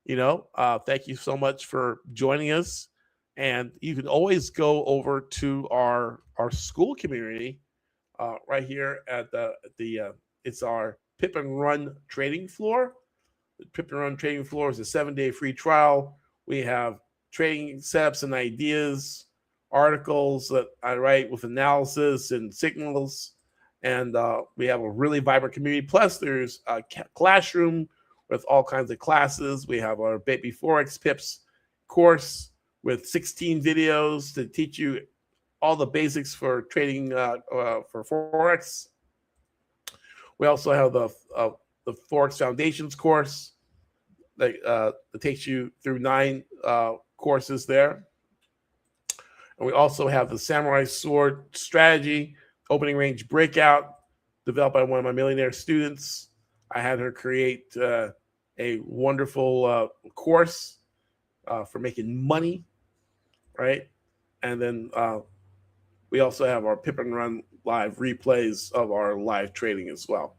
thank you so much for joining us. And you can always go over to our school community right here at it's our Pip and Run trading floor. The Pip and Run trading floor is a 7-day free trial. We have trading setups and ideas, articles that I write with analysis and signals. And we have a really vibrant community. Plus, there's a classroom with all kinds of classes. We have our Baby Forex Pips course with 16 videos to teach you all the basics for trading for Forex. We also have the Forex Foundations course that takes you through 9 courses there. And we also have the Samurai Sword Strategy Opening Range Breakout, developed by one of my millionaire students. I had her create a wonderful course for making money, right? And then we also have our Pip and Run live replays of our live trading as well.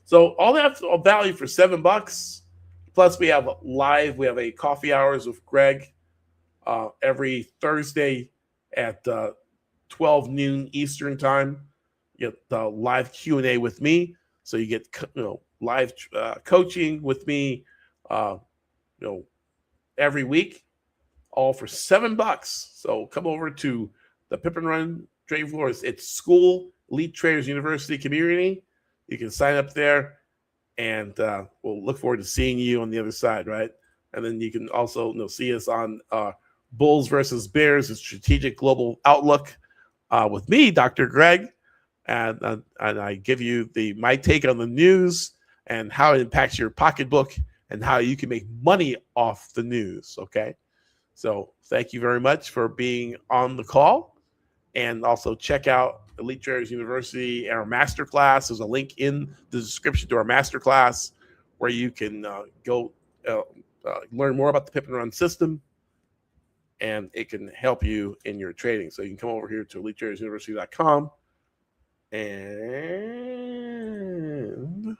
So all that value for $7. Plus, we have a coffee hours with Greg every Thursday at 12 noon Eastern time. You get the live Q&A with me, so you get live coaching with me, every week, all for $7. So come over to the Pip and Run trading floor. It's School Elite Traders University community. You can sign up there, and we'll look forward to seeing you on the other side, right? And then you can also see us on Bulls versus Bears, a strategic global outlook with me, Dr. Greg, and I give you my take on the news and how it impacts your pocketbook and how you can make money off the news. Okay, so thank you very much for being on the call, and also check out Elite Traders University and our masterclass. There's a link in the description to our masterclass where you can go learn more about the Pip and Run system, and it can help you in your trading. So you can come over here to elitetradersuniversity.com and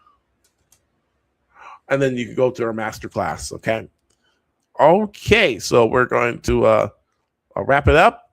then you can go to our masterclass. Okay, so we're going to wrap it up.